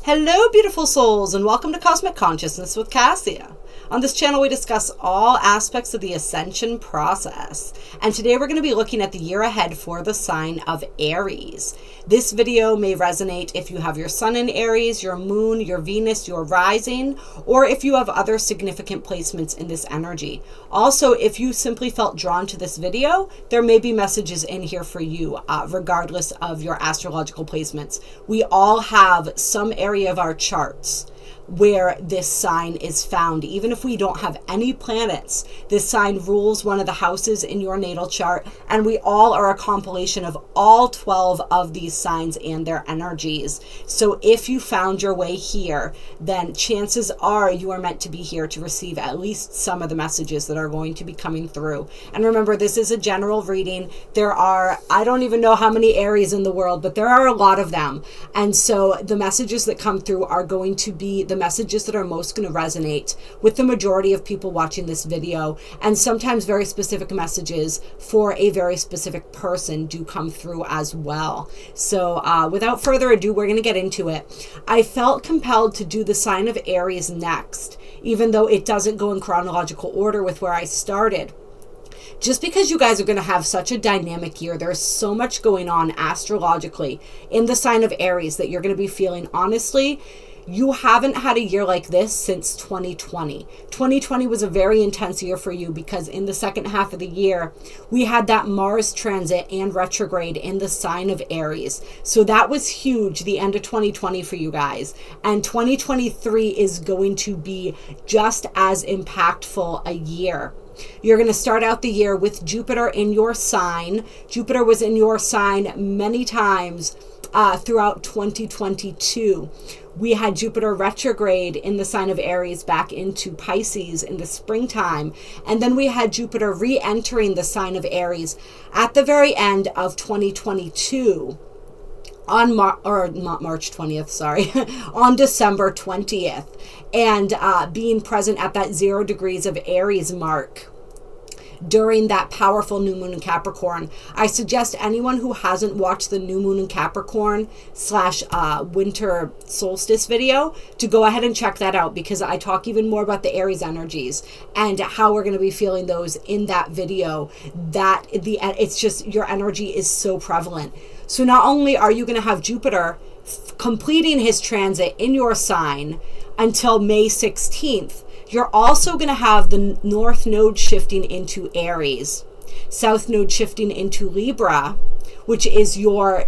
Hello, beautiful souls, and welcome to Cosmic Consciousness with Kassia. On this channel, we discuss all aspects of the ascension process. And today we're going to be looking at the year ahead for the sign of Aries. This video may resonate if you have your sun in Aries, your moon, your Venus, your rising, or if you have other significant placements in this energy. Also, if you simply felt drawn to this video, there may be messages in here for you, regardless of your astrological placements. We all have some area of our charts where this sign is found. Even if we don't have any planets, this sign rules one of the houses in your natal chart, and we all are a compilation of all 12 of these signs and their energies. So if you found your way here, then chances are you are meant to be here to receive at least some of the messages that are going to be coming through. And remember, this is a general reading. There are, I don't even know how many Aries in the world, but there are a lot of them. And so the messages that come through are going to be the messages that are most going to resonate with the majority of people watching this video, and sometimes very specific messages for a very specific person do come through as well. So without further ado, we're going to get into it. I felt compelled to do the sign of Aries next, even though it doesn't go in chronological order with where I started. Just because you guys are going to have such a dynamic year, there's so much going on astrologically in the sign of Aries that you're going to be feeling. Honestly, you haven't had a year like this since 2020. 2020 was a very intense year for you because in the second half of the year, we had that Mars transit and retrograde in the sign of Aries. So that was huge, the end of 2020 for you guys. And 2023 is going to be just as impactful a year. You're going to start out the year with Jupiter in your sign. Jupiter was in your sign many times throughout 2022. We had Jupiter retrograde in the sign of Aries back into Pisces in the springtime. And then we had Jupiter re-entering the sign of Aries at the very end of 2022 on March 20th, sorry, on December 20th, and being present at that 0 degrees of Aries mark during that powerful new moon in Capricorn. I suggest anyone who hasn't watched the new moon in Capricorn / winter solstice video to go ahead and check that out, because I talk even more about the Aries energies and how we're going to be feeling those in that video. That it's just, your energy is so prevalent. So not only are you going to have Jupiter completing his transit in your sign until May 16th, you're also going to have the North Node shifting into Aries, South Node shifting into Libra, which is your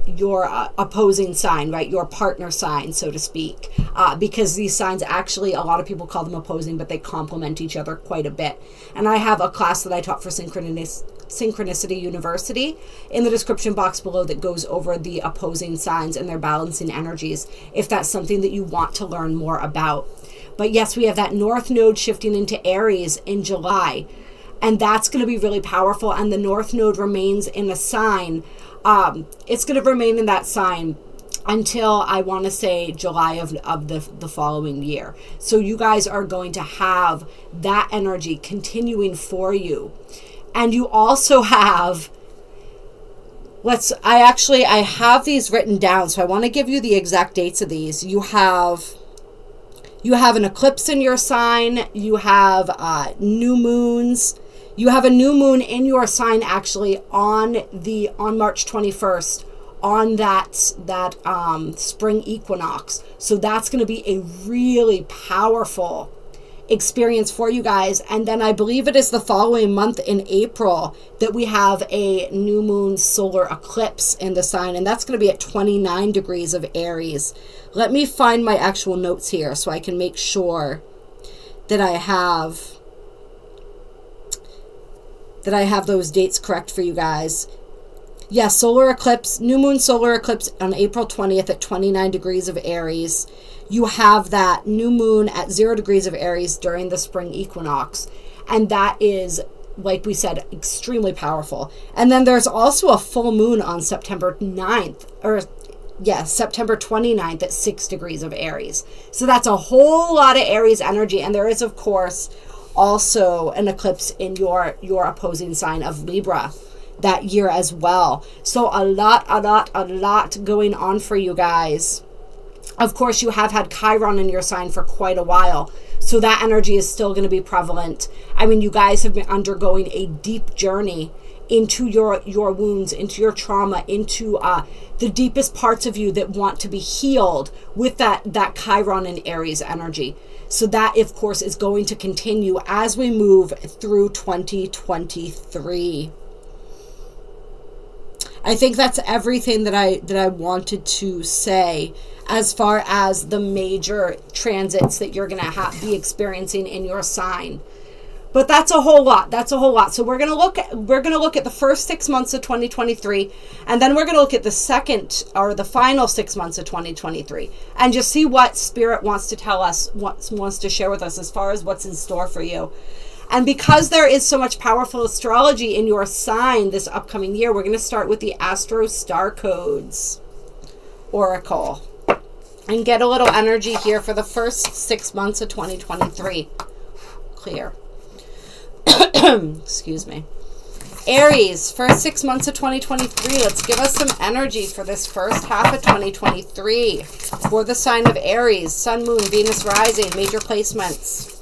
opposing sign, right? Your partner sign, so to speak, because these signs actually, a lot of people call them opposing, but they complement each other quite a bit. And I have a class that I taught for Synchronicity University in the description box below that goes over the opposing signs and their balancing energies, if that's something that you want to learn more about. But yes, we have that North Node shifting into Aries in July, and that's going to be really powerful. And the North Node remains in a sign. It's going to remain in that sign until, I want to say, July of the following year. So you guys are going to have that energy continuing for you. And you also have, I have these written down, so I want to give you the exact dates of these. You have an eclipse in your sign. You have new moons. You have a new moon in your sign actually on March 21st, on that spring equinox. So that's going to be a really powerful experience for you guys. And then I believe it is the following month in April that we have a new moon solar eclipse in the sign, and that's going to be at 29 degrees of Aries. Let me find my actual notes here so I can make sure that I have those dates correct for you guys. Yeah, solar eclipse, new moon solar eclipse on April 20th at 29 degrees of Aries. You have that new moon at 0 degrees of Aries during the spring equinox. And that is, like we said, extremely powerful. And then there's also a full moon on September 29th at 6 degrees of Aries. So that's a whole lot of Aries energy. And there is, of course, also an eclipse in your opposing sign of Libra that year as well. So a lot going on for you guys. Of course, you have had Chiron in your sign for quite a while, so that energy is still going to be prevalent. I mean, you guys have been undergoing a deep journey into your wounds, into your trauma, into the deepest parts of you that want to be healed with that Chiron and Aries energy. So that, of course, is going to continue as we move through 2023. I think that's everything that I wanted to say as far as the major transits that you're going to be experiencing in your sign. But that's a whole lot. That's a whole lot. So we're going to look at the first 6 months of 2023, and then we're going to look at the second or the final 6 months of 2023 and just see what Spirit wants to tell us, wants to share with us as far as what's in store for you. And because there is so much powerful astrology in your sign this upcoming year, we're going to start with the Astro Star Codes Oracle and get a little energy here for the first 6 months of 2023. Clear. Excuse me. Aries, first 6 months of 2023. Let's give us some energy for this first half of 2023 for the sign of Aries. Sun, Moon, Venus rising, major placements.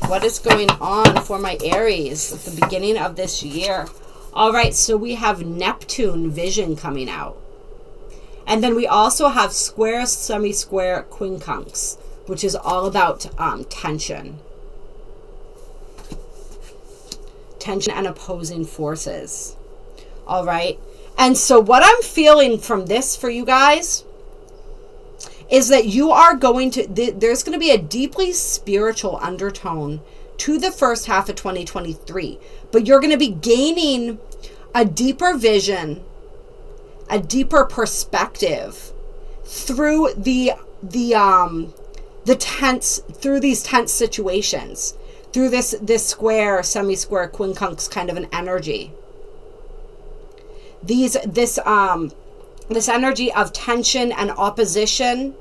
What is going on for my Aries at the beginning of this year? All right, so we have Neptune vision coming out. And then we also have square, semi-square quincunx, which is all about tension. Tension and opposing forces. All right. And so what I'm feeling from this for you guys is that you are going to, there's going to be a deeply spiritual undertone to the first half of 2023. But you're going to be gaining a deeper vision, a deeper perspective through these tense situations, through this square, semi-square, quincunx kind of an energy. This energy of tension and opposition,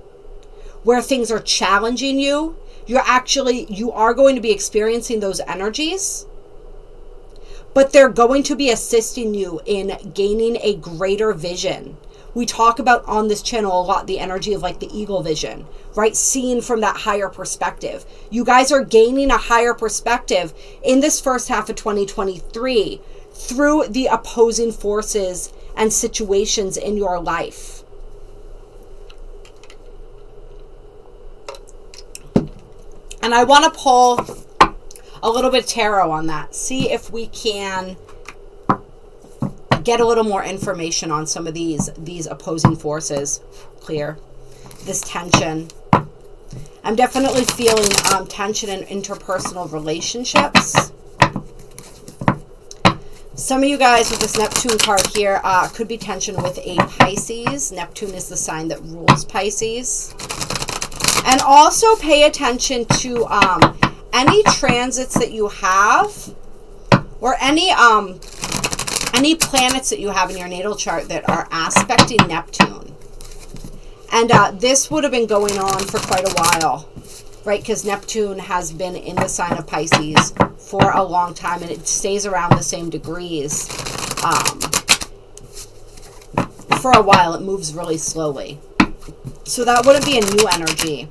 where things are challenging you. You are going to be experiencing those energies, but they're going to be assisting you in gaining a greater vision. We talk about on this channel a lot the energy of like the eagle vision, right? Seeing from that higher perspective. You guys are gaining a higher perspective in this first half of 2023 through the opposing forces and situations in your life. And I want to pull a little bit of tarot on that. See if we can get a little more information on some of these opposing forces. Clear. This tension. I'm definitely feeling tension in interpersonal relationships. Some of you guys with this Neptune card here could be tension with a Pisces. Neptune is the sign that rules Pisces. And also pay attention to any transits that you have, or any planets that you have in your natal chart that are aspecting Neptune. And this would have been going on for quite a while, right? Because Neptune has been in the sign of Pisces for a long time, and it stays around the same degrees. For a while, it moves really slowly. So that wouldn't be a new energy.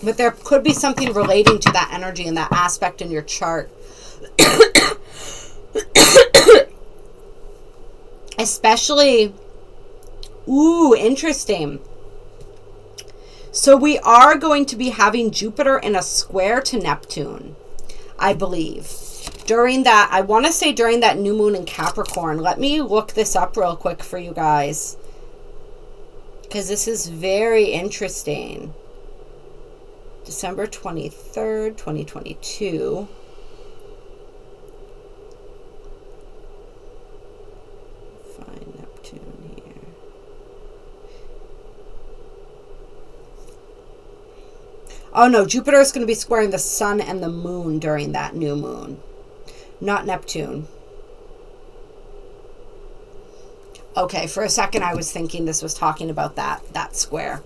But there could be something relating to that energy and that aspect in your chart. Especially, ooh, interesting. So we are going to be having Jupiter in a square to Neptune, I believe. During that, I want to say during that new moon in Capricorn. Let me look this up real quick for you guys, because this is very interesting. December 23rd, 2022. Find Neptune here. Oh no, Jupiter is going to be squaring the sun and the moon during that new moon. Not Neptune. Okay, for a second I was thinking this was talking about that square.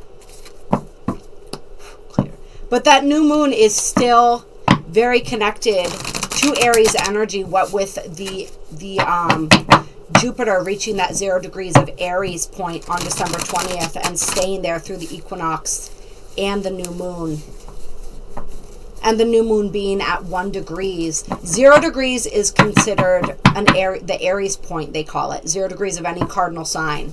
Clear. But that new moon is still very connected to Aries energy, what with the Jupiter reaching that 0 degrees of Aries point on December 20th and staying there through the equinox and the new moon. And the new moon being at 1 degrees. 0 degrees is considered the Aries point, they call it. 0 degrees of any cardinal sign.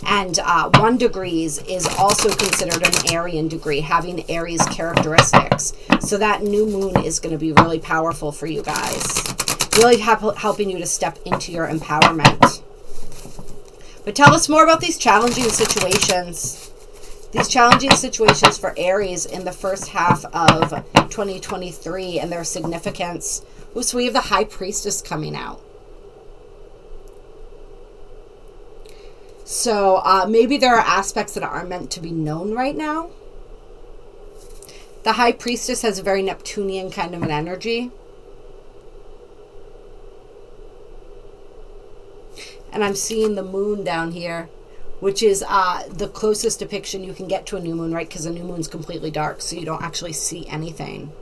And 1 degrees is also considered an Aryan degree, having Aries characteristics. So that new moon is going to be really powerful for you guys. Really helping you to step into your empowerment. But tell us more about these challenging situations. These challenging situations for Aries in the first half of 2023 and their significance. Ooh, so we have the High Priestess coming out. So maybe there are aspects that aren't meant to be known right now. The High Priestess has a very Neptunian kind of an energy. And I'm seeing the moon down here, which is the closest depiction you can get to a new moon, right? Because a new moon's completely dark, so you don't actually see anything.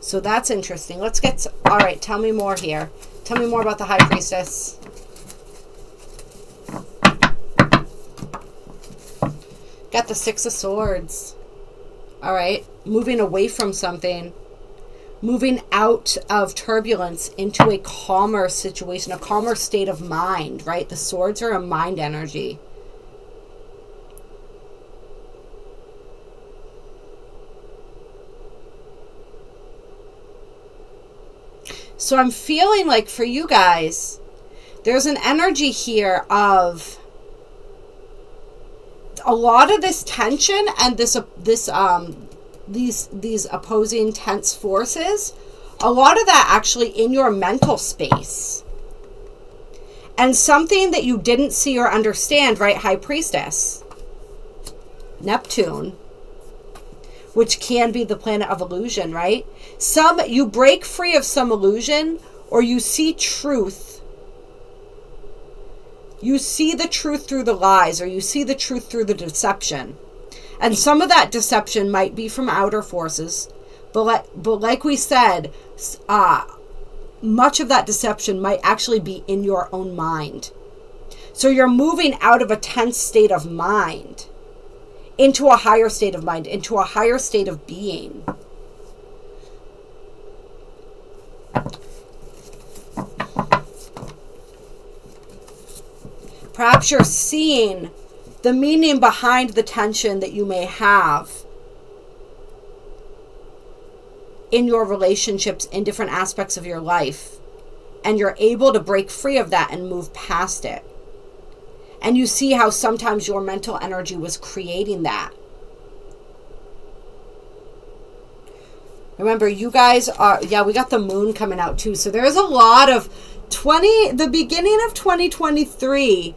So that's interesting. Let's get... All right, tell me more here. Tell me more about the High Priestess. Got the Six of Swords. All right. Moving away from something. Moving out of turbulence into a calmer situation, a calmer state of mind, right? The swords are a mind energy. So I'm feeling like for you guys, there's an energy here of a lot of this tension and these opposing tense forces, a lot of that actually in your mental space. And something that you didn't see or understand, right? High Priestess, Neptune, which can be the planet of illusion, right? You break free of some illusion, or you see truth. You see the truth through the lies, or you see the truth through the deception. And some of that deception might be from outer forces. But like we said, much of that deception might actually be in your own mind. So you're moving out of a tense state of mind into a higher state of mind, into a higher state of being. Perhaps you're seeing the meaning behind the tension that you may have in your relationships, in different aspects of your life. And you're able to break free of that and move past it. And you see how sometimes your mental energy was creating that. Remember, you guys are, we got the moon coming out too. So there's a lot of the beginning of 2023,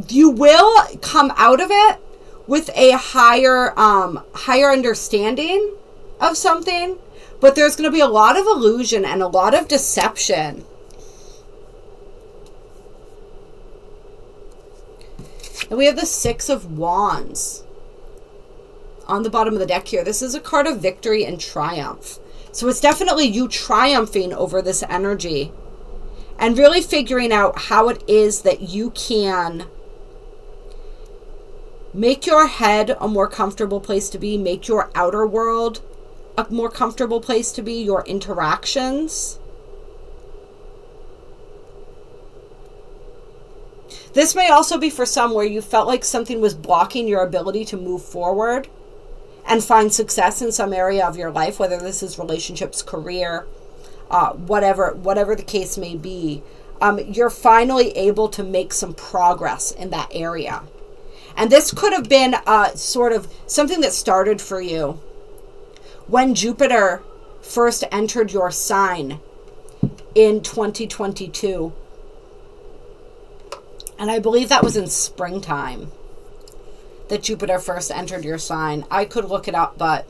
you will come out of it with a higher understanding of something, but there's going to be a lot of illusion and a lot of deception. And we have the Six of Wands on the bottom of the deck here. This is a card of victory and triumph. So it's definitely you triumphing over this energy and really figuring out how it is that you can make your head a more comfortable place to be, make your outer world a more comfortable place to be, your interactions. This may also be for some where you felt like something was blocking your ability to move forward and find success in some area of your life, whether this is relationships, career, whatever the case may be. You're finally able to make some progress in that area. And this could have been sort of something that started for you when Jupiter first entered your sign in 2022. And I believe that was in springtime that Jupiter first entered your sign. I could look it up, but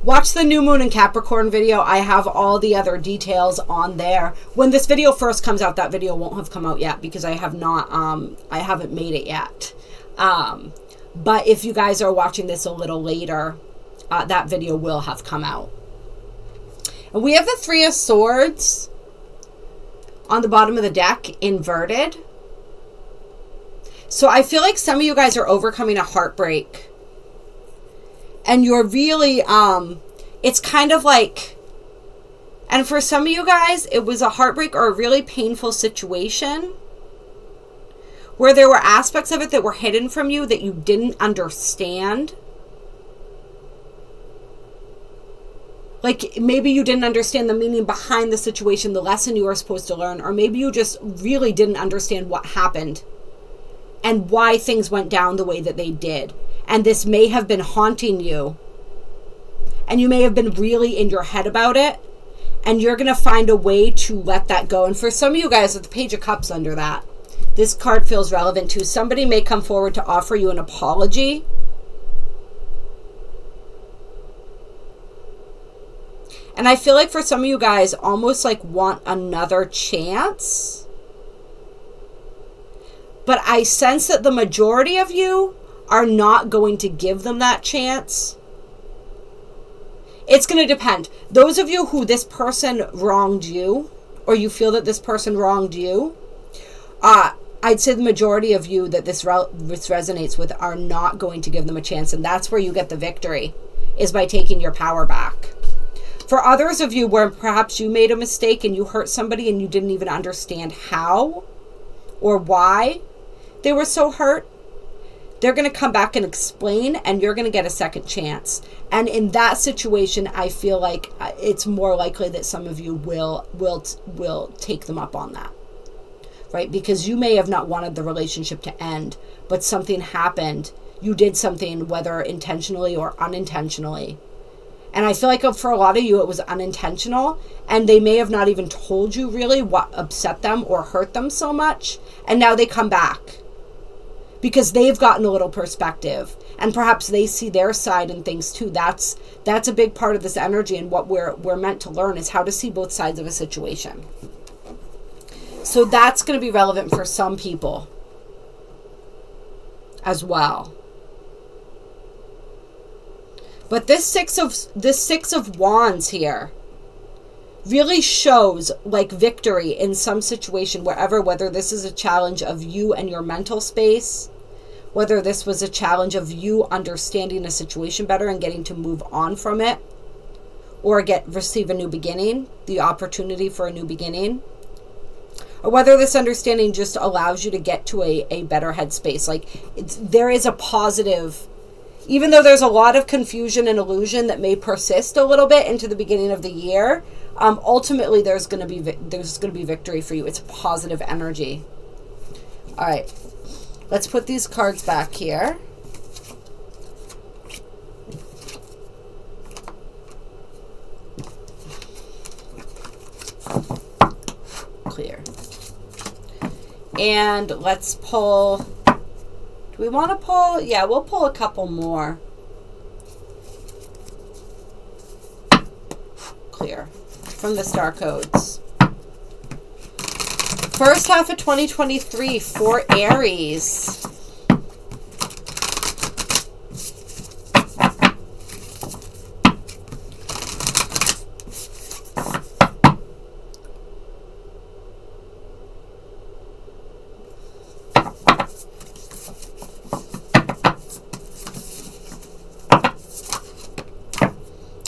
watch the new moon in Capricorn video. I have all the other details on there. When this video first comes out, that video won't have come out yet because I haven't made it yet. But if you guys are watching this a little later, that video will have come out. And we have the Three of Swords on the bottom of the deck, inverted. So I feel like some of you guys are overcoming a heartbreak. And you're really, it's kind of like, and for some of you guys, it was a heartbreak or a really painful situation where there were aspects of it that were hidden from you that you didn't understand. Like maybe you didn't understand the meaning behind the situation, the lesson you were supposed to learn, or maybe you just really didn't understand what happened and why things went down the way that they did. And this may have been haunting you. And you may have been really in your head about it. And you're going to find a way to let that go. And for some of you guys with the Page of Cups under that, this card feels relevant too. Somebody may come forward to offer you an apology. And I feel like for some of you guys, almost like want another chance. But I sense that the majority of you are not going to give them that chance. It's going to depend. Those of you who this person wronged you, or you feel that this person wronged you, I'd say the majority of you that this resonates with are not going to give them a chance. And that's where you get the victory, is by taking your power back. For others of you where perhaps you made a mistake and you hurt somebody and you didn't even understand how or why they were so hurt, they're going to come back and explain, and you're going to get a second chance. And in that situation, I feel like it's more likely that some of you will take them up on that, right? Because you may have not wanted the relationship to end, but something happened. You did something, whether intentionally or unintentionally. And I feel like for a lot of you, it was unintentional, and they may have not even told you really what upset them or hurt them so much. And now they come back because they've gotten a little perspective, and perhaps they see their side in things too. That's a big part of this energy, and what we're meant to learn is how to see both sides of a situation. So that's going to be relevant for some people as well. But this six of wands here really shows like victory in some situation, whether this is a challenge of you and your mental space, whether this was a challenge of you understanding a situation better and getting to move on from it, or receive a new beginning, the opportunity for a new beginning, or whether this understanding just allows you to get to a better headspace. Like there is a positive. Even though there's a lot of confusion and illusion that may persist a little bit into the beginning of the year, ultimately there's going to be victory for you. It's positive energy. All right, let's put these cards back here. Clear. And let's pull. Do we want to pull? Yeah, we'll pull a couple more. Clear. From the star codes. First half of 2023 for Aries.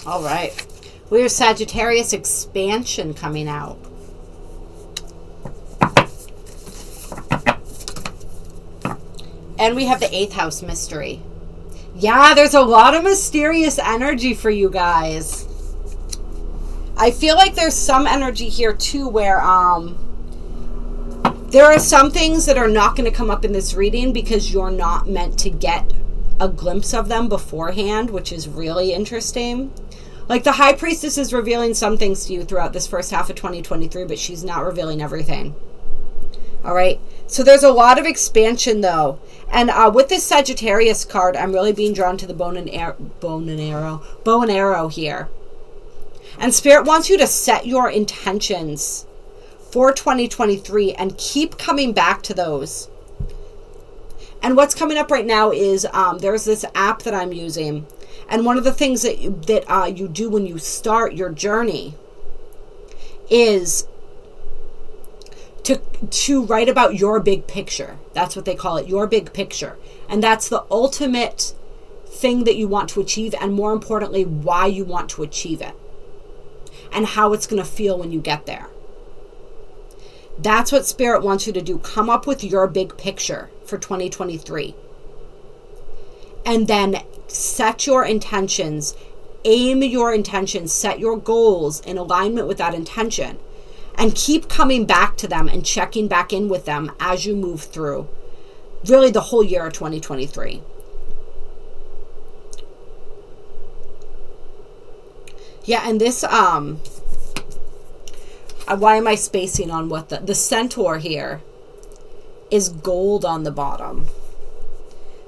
All right, we have Sagittarius expansion coming out. And we have the 8th house mystery. Yeah, there's a lot of mysterious energy for you guys. I feel like there's some energy here too where there are some things that are not going to come up in this reading because you're not meant to get a glimpse of them beforehand, which is really interesting. Like the High Priestess is revealing some things to you throughout this first half of 2023, but she's not revealing everything. All right. So there's a lot of expansion though. And with this Sagittarius card, I'm really being drawn to the bow and arrow here. And Spirit wants you to set your intentions for 2023 and keep coming back to those. And what's coming up right now is there's this app that I'm using. And one of the things that you do when you start your journey is to write about your big picture. That's what they call it, your big picture. And that's the ultimate thing that you want to achieve, and more importantly, why you want to achieve it and how it's going to feel when you get there. That's what Spirit wants you to do. Come up with your big picture for 2023. And then set your intentions, aim your intentions, set your goals in alignment with that intention, and keep coming back to them and checking back in with them as you move through really the whole year of 2023. Yeah, and this, why am I spacing on what the centaur here is gold on the bottom.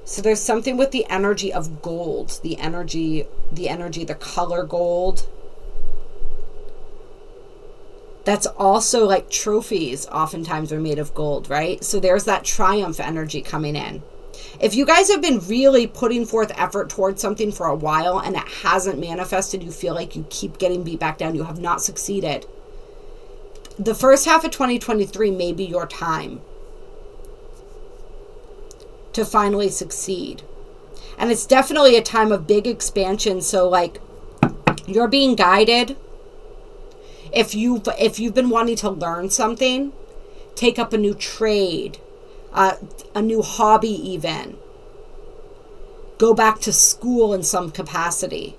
So there's something with the energy of gold, the color gold. That's also like trophies oftentimes are made of gold, right? So there's that triumph energy coming in. If you guys have been really putting forth effort towards something for a while and it hasn't manifested, you feel like you keep getting beat back down, you have not succeeded, the first half of 2023 may be your time to finally succeed. And it's definitely a time of big expansion. So like, you're being guided. If you've been wanting to learn something, take up a new trade, a new hobby even, go back to school in some capacity.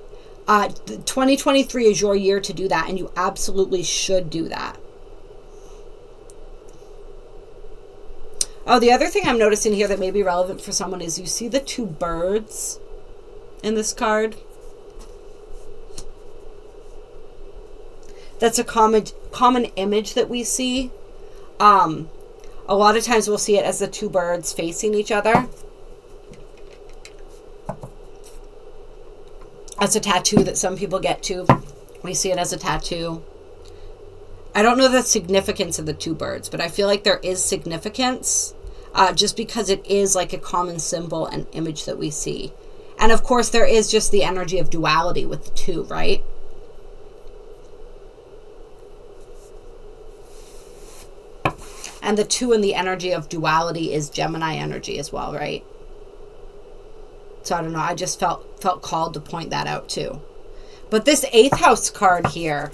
2023 is your year to do that, and you absolutely should do that. Oh, the other thing I'm noticing here that may be relevant for someone is you see the two birds in this card. That's a common image that we see. A lot of times we'll see it as the two birds facing each other. That's a tattoo that some people get too. We see it as a tattoo. I don't know the significance of the two birds, but I feel like there is significance just because it is like a common symbol and image that we see. And of course, there is just the energy of duality with the two, right? And the two in the energy of duality is Gemini energy as well, right? So I don't know. I just felt called to point that out too. But this 8th house card here,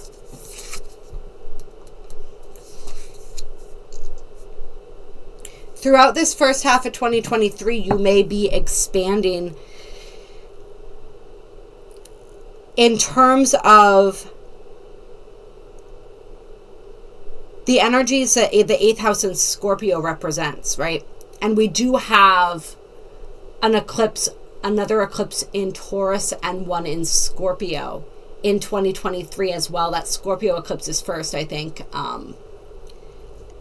throughout this first half of 2023, you may be expanding in terms of the energies that the 8th house in Scorpio represents, right? And we do have an eclipse, another eclipse in Taurus and one in Scorpio in 2023 as well. That Scorpio eclipse is first, I think,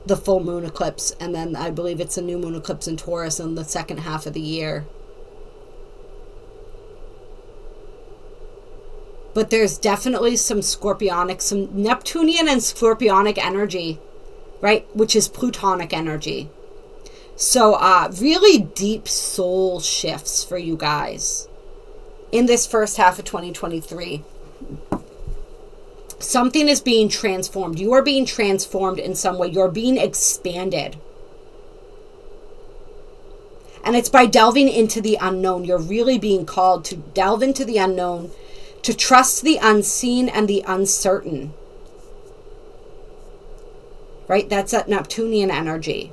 the full moon eclipse, and then I believe it's a new moon eclipse in Taurus in the second half of the year. But there's definitely some Scorpionic, some Neptunian and Scorpionic energy, right? Which is Plutonic energy. So really deep soul shifts for you guys in this first half of 2023. Something is being transformed. You are being transformed in some way. You're being expanded. And it's by delving into the unknown. You're really being called to delve into the unknown, to trust the unseen and the uncertain. Right? That's that Neptunian energy.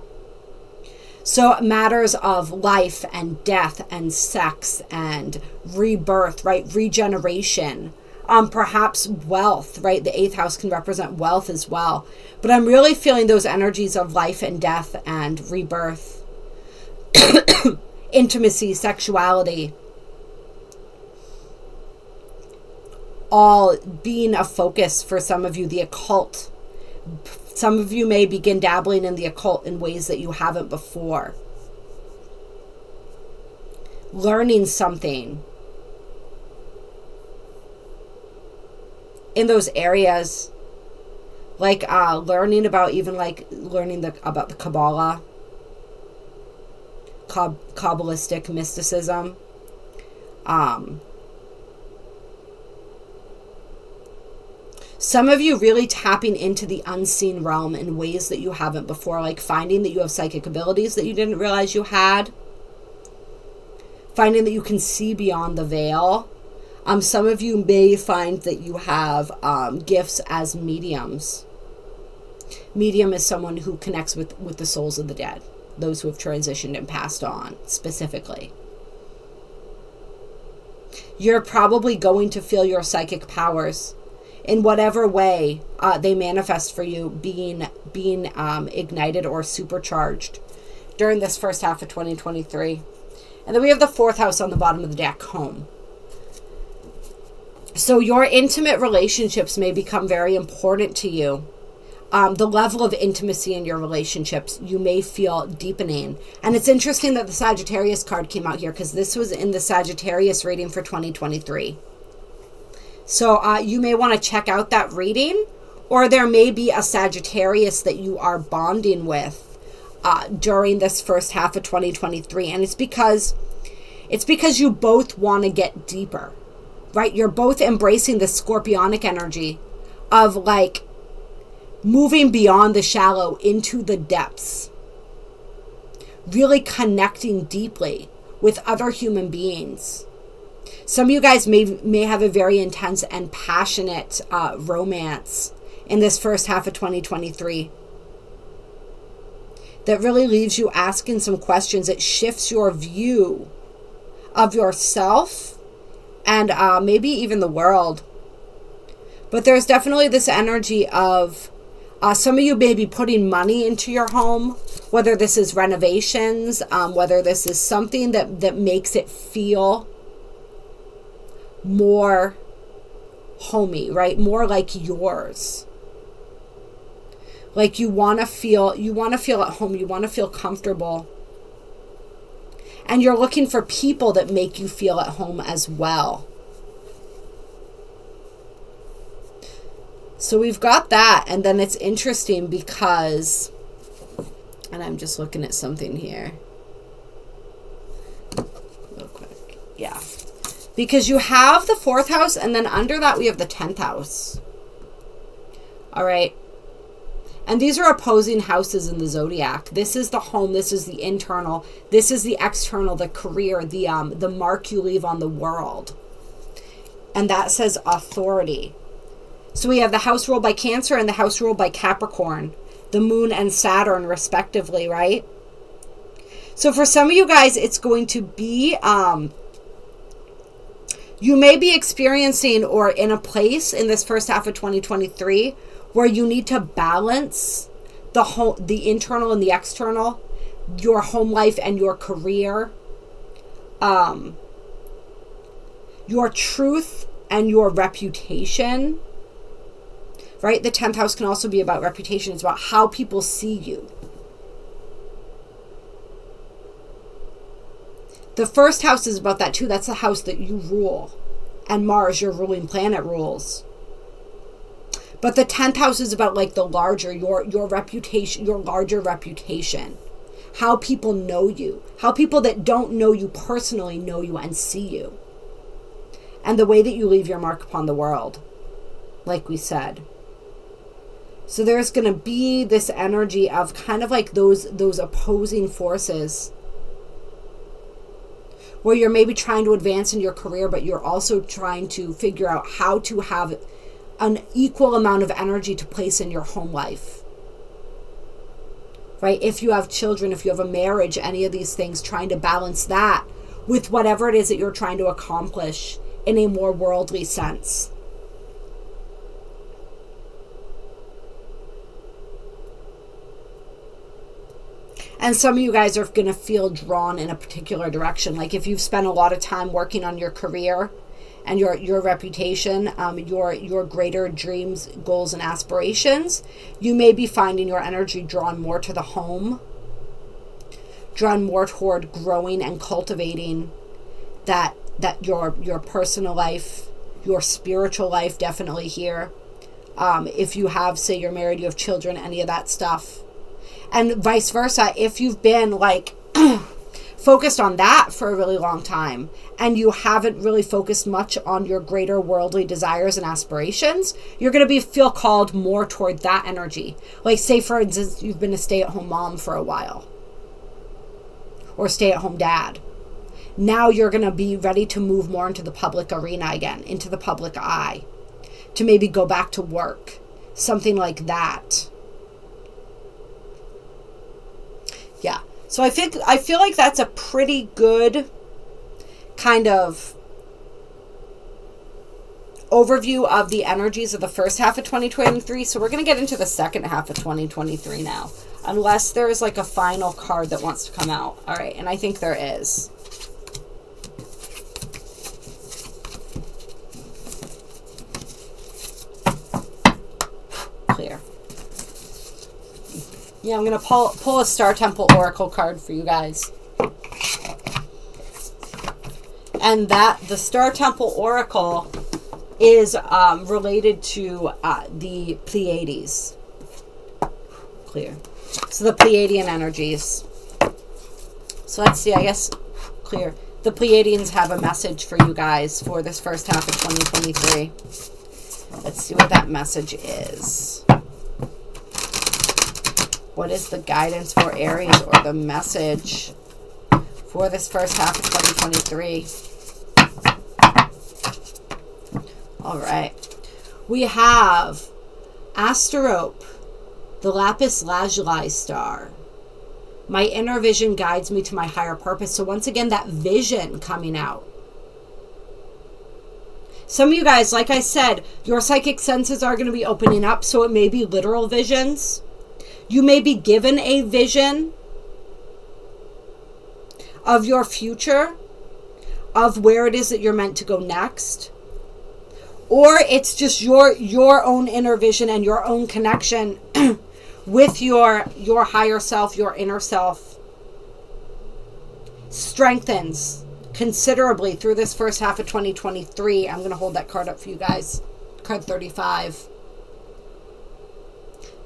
So matters of life and death and sex and rebirth, right? Regeneration. Perhaps wealth, right? The 8th house can represent wealth as well. But I'm really feeling those energies of life and death and rebirth. Intimacy, sexuality. All being a focus for some of you. The occult. Some of you may begin dabbling in the occult in ways that you haven't before. Learning something in those areas, like learning about, even like learning about the Kabbalah, Kabbalistic mysticism. Some of you really tapping into the unseen realm in ways that you haven't before, like finding that you have psychic abilities that you didn't realize you had. Finding that you can see beyond the veil. Some of you may find that you have gifts as mediums. Medium is someone who connects with the souls of the dead. Those who have transitioned and passed on, specifically. You're probably going to feel your psychic powers in whatever way they manifest for you being ignited or supercharged during this first half of 2023. And then we have the 4th house on the bottom of the deck, home. So your intimate relationships may become very important to you. The level of intimacy in your relationships, you may feel deepening. And it's interesting that the Sagittarius card came out here, because this was in the Sagittarius reading for 2023. So you may want to check out that reading, or there may be a Sagittarius that you are bonding with during this first half of 2023. And it's because you both want to get deeper, right? You're both embracing the scorpionic energy of like moving beyond the shallow into the depths, really connecting deeply with other human beings. Some of you guys may have a very intense and passionate romance in this first half of 2023 that really leaves you asking some questions. It shifts your view of yourself and maybe even the world. But there's definitely this energy of some of you may be putting money into your home, whether this is renovations, whether this is something that makes it feel more homey, right? More like yours. Like you want to feel at home, you want to feel comfortable. And you're looking for people that make you feel at home as well. So we've got that. And then it's interesting because, and I'm just looking at something here real quick. Yeah. Because you have the 4th house, and then under that we have the 10th house. All right. And these are opposing houses in the zodiac. This is the home. This is the internal. This is the external, the career, the mark you leave on the world. And that says authority. So we have the house ruled by Cancer and the house ruled by Capricorn, the moon and Saturn respectively, right? So for some of you guys, it's going to be, you may be experiencing or in a place in this first half of 2023 where you need to balance the internal and the external, your home life and your career, your truth and your reputation, right? The 10th house can also be about reputation. It's about how people see you. The 1st house is about that too. That's the house that you rule. And Mars, your ruling planet, rules. But the 10th house is about like the larger, your reputation, your larger reputation. How people know you. How people that don't know you personally know you and see you. And the way that you leave your mark upon the world, like we said. So there's going to be this energy of kind of like those opposing forces where you're maybe trying to advance in your career, but you're also trying to figure out how to have an equal amount of energy to place in your home life. Right? If you have children, if you have a marriage, any of these things, trying to balance that with whatever it is that you're trying to accomplish in a more worldly sense. And some of you guys are going to feel drawn in a particular direction. Like if you've spent a lot of time working on your career and your reputation, your greater dreams, goals, and aspirations, you may be finding your energy drawn more to the home, drawn more toward growing and cultivating that your personal life, your spiritual life, definitely here. If you have, say you're married, you have children, any of that stuff. And vice versa, if you've been like focused on that for a really long time, and you haven't really focused much on your greater worldly desires and aspirations, you're going to feel called more toward that energy. Like, say, for instance, you've been a stay-at-home mom for a while, or stay-at-home dad. Now you're going to be ready to move more into the public arena again, into the public eye, to maybe go back to work, something like that. Yeah. So I feel like that's a pretty good kind of overview of the energies of the first half of 2023. So we're going to get into the second half of 2023 now, unless there is like a final card that wants to come out. All right. And I think there is. Clear. Yeah, I'm going to pull a Star Temple Oracle card for you guys. And the Star Temple Oracle is related to the Pleiades. Clear. So the Pleiadian energies. So let's see, I guess, clear. The Pleiadians have a message for you guys for this first half of 2023. Let's see what that message is. What is the guidance for Aries, or the message for this first half of 2023? All right. We have Asterope, the lapis lazuli star. My inner vision guides me to my higher purpose. So once again, that vision coming out. Some of you guys, like I said, your psychic senses are going to be opening up. So it may be literal visions. You may be given a vision of your future, of where it is that you're meant to go next. Or it's just your own inner vision and your own connection with your higher self, your inner self, strengthens considerably through this first half of 2023. I'm going to hold that card up for you guys. Card 35.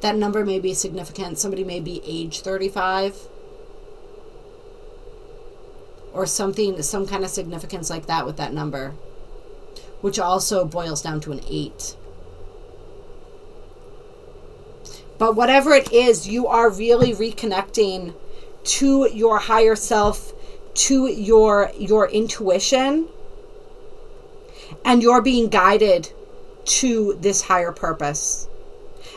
That number may be significant. Somebody may be age 35. Or something, some kind of significance like that with that number. Which also boils down to an 8. But whatever it is, you are really reconnecting to your higher self, to your intuition. And you're being guided to this higher purpose.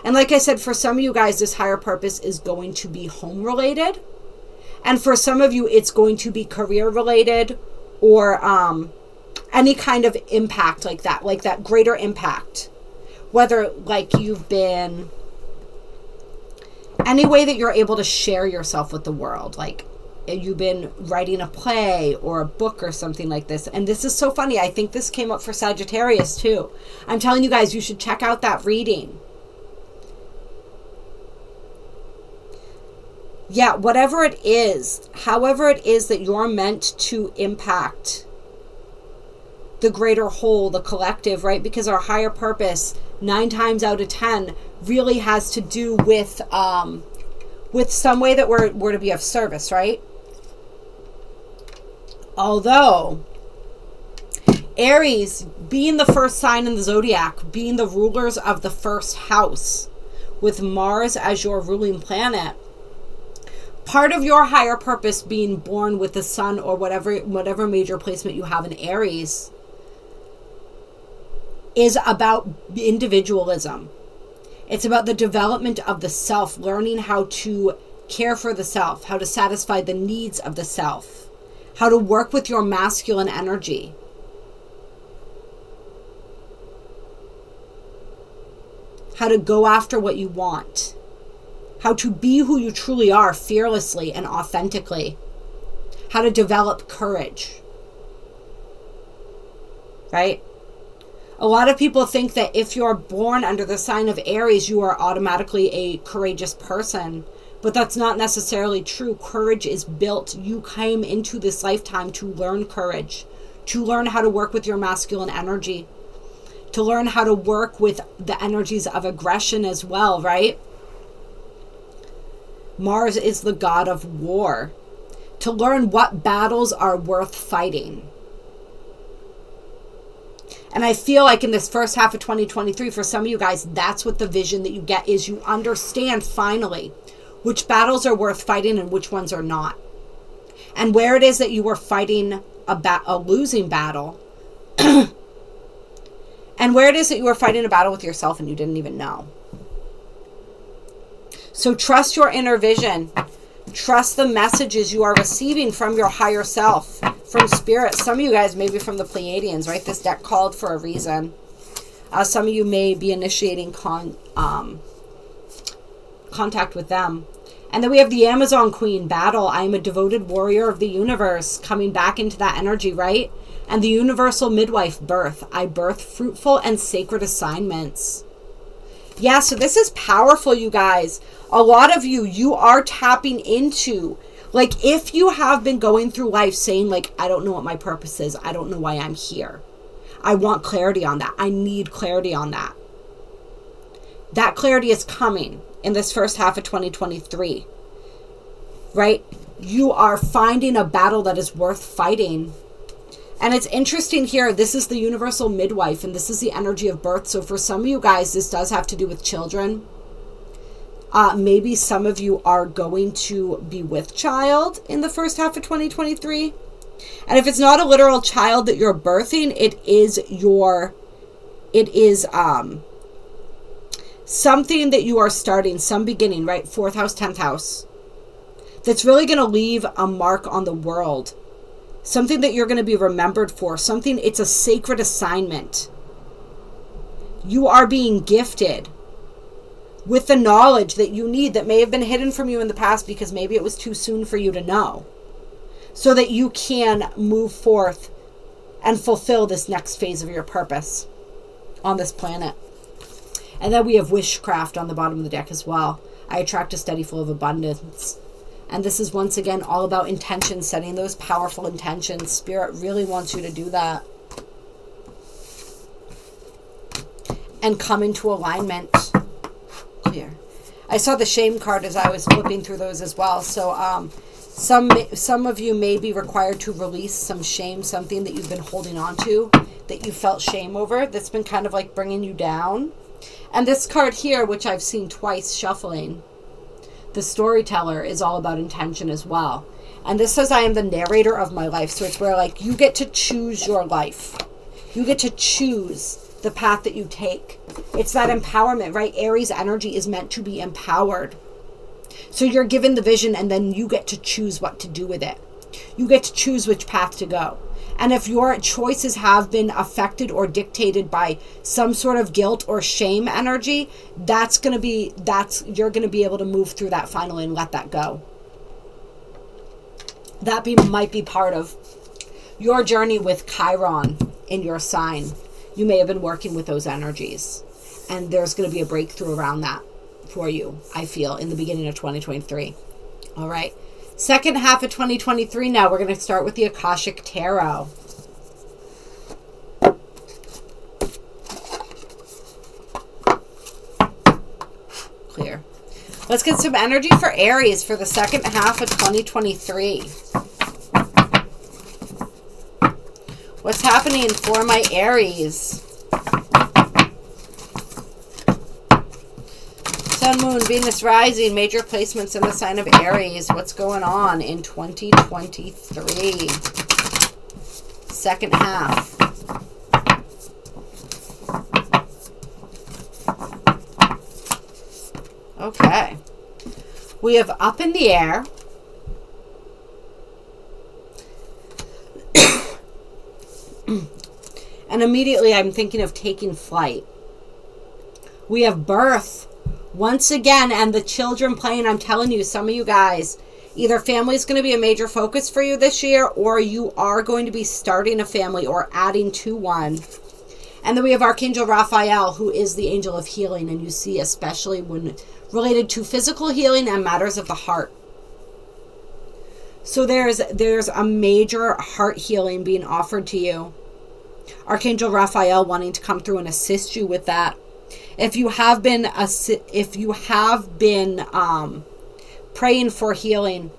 And like I said, for some of you guys, this higher purpose is going to be home related. And for some of you, it's going to be career related, or any kind of impact like that greater impact. Whether like you've been, any way that you're able to share yourself with the world. Like you've been writing a play or a book or something like this. And this is so funny. I think this came up for Sagittarius too. I'm telling you guys, you should check out that reading. Yeah, whatever it is, however it is that you're meant to impact the greater whole, the collective, right? Because our higher purpose, 9 times out of 10, really has to do with some way that we're to be of service, right? Although Aries, being the first sign in the zodiac, being the rulers of the first house, with Mars as your ruling planet, part of your higher purpose being born with the sun, or whatever major placement you have in Aries, is about individualism. It's about the development of the self, learning how to care for the self, how to satisfy the needs of the self, how to work with your masculine energy. How to go after what you want. How to be who you truly are, fearlessly and authentically. How to develop courage. Right? A lot of people think that if you're born under the sign of Aries, you are automatically a courageous person. But that's not necessarily true. Courage is built. You came into this lifetime to learn courage, to learn how to work with your masculine energy, to learn how to work with the energies of aggression as well, right? Mars is the god of war. to learn what battles are worth fighting. And I feel like in this first half of 2023, for some of you guys, that's what the vision that you get is you understand finally which battles are worth fighting and which ones are not. And where it is that you were fighting a losing battle, and where it is that you were fighting a battle with yourself and you didn't even know. So trust your inner vision. Trust the messages you are receiving from your higher self, from spirit. Some of you guys, maybe from the Pleiadians, right? This deck called for a reason. Some of you may be initiating contact with them. And then we have the Amazon Queen battle. I am a devoted warrior of the universe, coming back into that energy, right? And the universal midwife birth. I birth fruitful and sacred assignments. Yeah, so this is powerful, you guys. A lot of you, you are tapping into, like, if you have been going through life saying, like, I don't know what my purpose is. I don't know why I'm here. I want clarity on that. I need clarity on that. That clarity is coming in this first half of 2023, right? You are finding a battle that is worth fighting. And it's interesting here, this is the universal midwife, and this is the energy of birth. So for some of you guys, this does have to do with children. Maybe some of you are going to be with child in the first half of 2023. And if it's not a literal child that you're birthing, it is something that you are starting, some beginning, right? 4th house, 10th house. That's really going to leave a mark on the world. Something that you're going to be remembered for. Something, it's a sacred assignment. You are being gifted with the knowledge that you need that may have been hidden from you in the past because maybe it was too soon for you to know. So that you can move forth and fulfill this next phase of your purpose on this planet. And then we have witchcraft on the bottom of the deck as well. I attract a steady flow of abundance. And this is once again all about intention, setting those powerful intentions. Spirit really wants you to do that. And come into alignment. Clear. I saw the shame card as I was flipping through those as well. So some of you may be required to release some shame, something that you've been holding on to, that you felt shame over, that's been kind of like bringing you down. And this card here, which I've seen twice shuffling, the storyteller, is all about intention as well. And this says I am the narrator of my life. So it's where, like, you get to choose your life. You get to choose the path that you take. It's that empowerment, right? Aries energy is meant to be empowered. So you're given the vision and then you get to choose what to do with it. You get to choose which path to go. And if your choices have been affected or dictated by some sort of guilt or shame energy, you're going to be able to move through that finally and let that go. That might be part of your journey with Chiron in your sign. You may have been working with those energies, and there's going to be a breakthrough around that for you, I feel, in the beginning of 2023. All right. Second half of 2023 now, we're going to start with the Akashic Tarot. Clear. Let's get some energy for Aries for the second half of 2023. What's happening for my Aries? Sun, Moon, Venus rising, major placements in the sign of Aries. What's going on in 2023? Second half. Okay. We have up in the air. And immediately I'm thinking of taking flight. We have birth once again, and the children playing. I'm telling you, some of you guys, either family is going to be a major focus for you this year, or you are going to be starting a family or adding to one. And then we have Archangel Raphael, who is the angel of healing, and you see, especially when related to physical healing and matters of the heart. So there's a major heart healing being offered to you. Archangel Raphael wanting to come through and assist you with that. If you have been praying for healing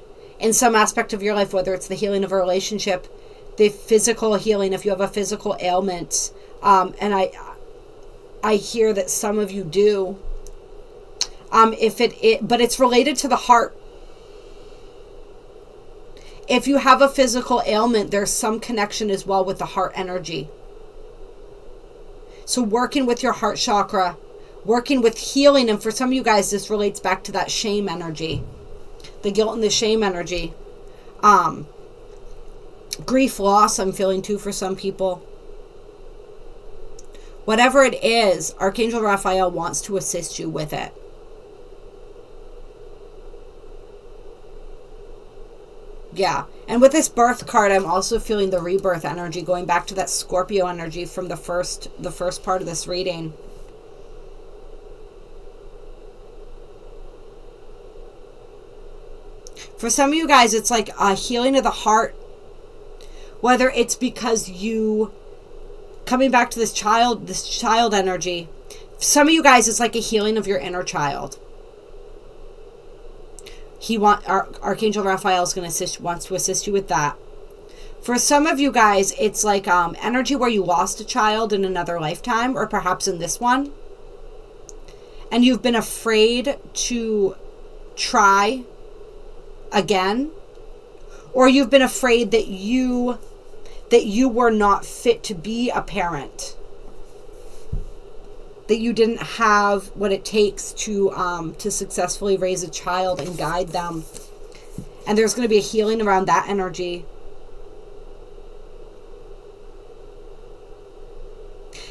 in some aspect of your life, whether it's the healing of a relationship, the physical healing, if you have a physical ailment. And I hear that some of you do. But it's related to the heart. If you have a physical ailment, there's some connection as well with the heart energy. So working with your heart chakra, working with healing, and for some of you guys, this relates back to that shame energy, the guilt and the shame energy. Grief, loss, I'm feeling too for some people. Whatever it is, Archangel Raphael wants to assist you with it. Yeah. And with this birth card, I'm also feeling the rebirth energy, going back to that Scorpio energy from the first part of this reading. For some of you guys, it's like a healing of the heart. Whether it's because you, coming back to this child energy. Some of you guys, it's like a healing of your inner child. Archangel Raphael is going to wants to assist you with that. For some of you guys, it's like energy where you lost a child in another lifetime, or perhaps in this one, and you've been afraid to try again, or you've been afraid that you were not fit to be a parent, that you didn't have what it takes to successfully raise a child and guide them. And there's going to be a healing around that energy.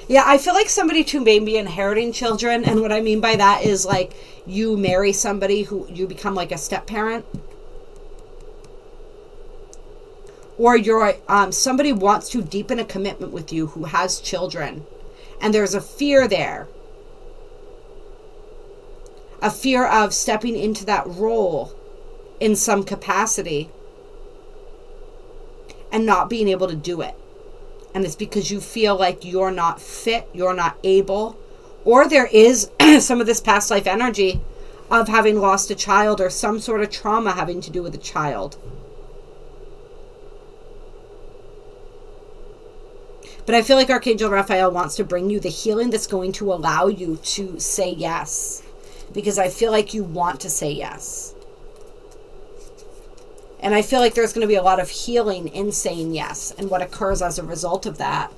Yeah, I feel like somebody too may be inheriting children. And what I mean by that is like you marry somebody who you become like a step parent. Or you're somebody wants to deepen a commitment with you who has children. And there's a fear there. A fear of stepping into that role in some capacity and not being able to do it. And it's because you feel like you're not fit, you're not able, or there is some of this past life energy of having lost a child or some sort of trauma having to do with a child. But I feel like Archangel Raphael wants to bring you the healing that's going to allow you to say yes. Because I feel like you want to say yes. And I feel like there's going to be a lot of healing in saying yes and what occurs as a result of that.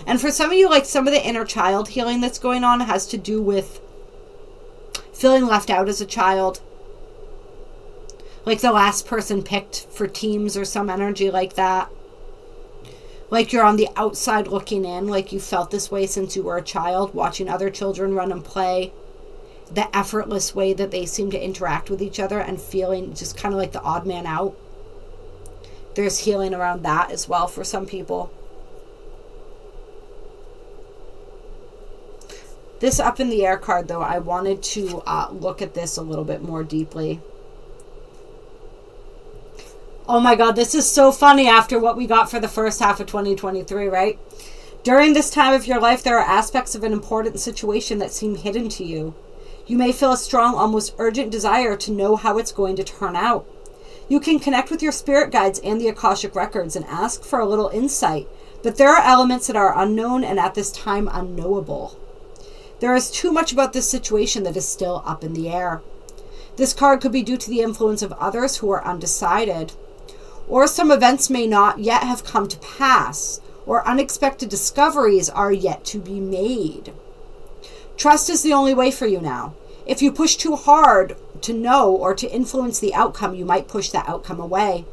And for some of you, like some of the inner child healing that's going on has to do with feeling left out as a child. Like the last person picked for teams or some energy like that. Like you're on the outside looking in, like you felt this way since you were a child, watching other children run and play. The effortless way that they seem to interact with each other and feeling just kind of like the odd man out. There's healing around that as well for some people. This up in the air card, though, I wanted to look at this a little bit more deeply. Oh my God, this is so funny after what we got for the first half of 2023, right? During this time of your life, there are aspects of an important situation that seem hidden to you. You may feel a strong, almost urgent desire to know how it's going to turn out. You can connect with your spirit guides and the Akashic records and ask for a little insight, but there are elements that are unknown and at this time unknowable. There is too much about this situation that is still up in the air. This card could be due to the influence of others who are undecided, or some events may not yet have come to pass, or unexpected discoveries are yet to be made. Trust is the only way for you now. If you push too hard to know or to influence the outcome, you might push that outcome away.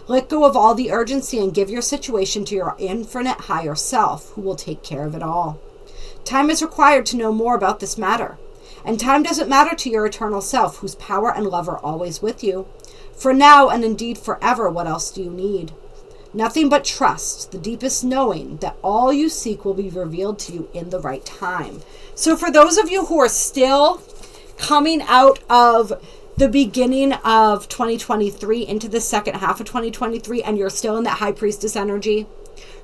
Let go of all the urgency and give your situation to your infinite higher self, who will take care of it all. Time is required to know more about this matter. And time doesn't matter to your eternal self, whose power and love are always with you. For now, and indeed forever, what else do you need? Nothing but trust, the deepest knowing that all you seek will be revealed to you in the right time. So for those of you who are still coming out of the beginning of 2023 into the second half of 2023, and you're still in that high priestess energy,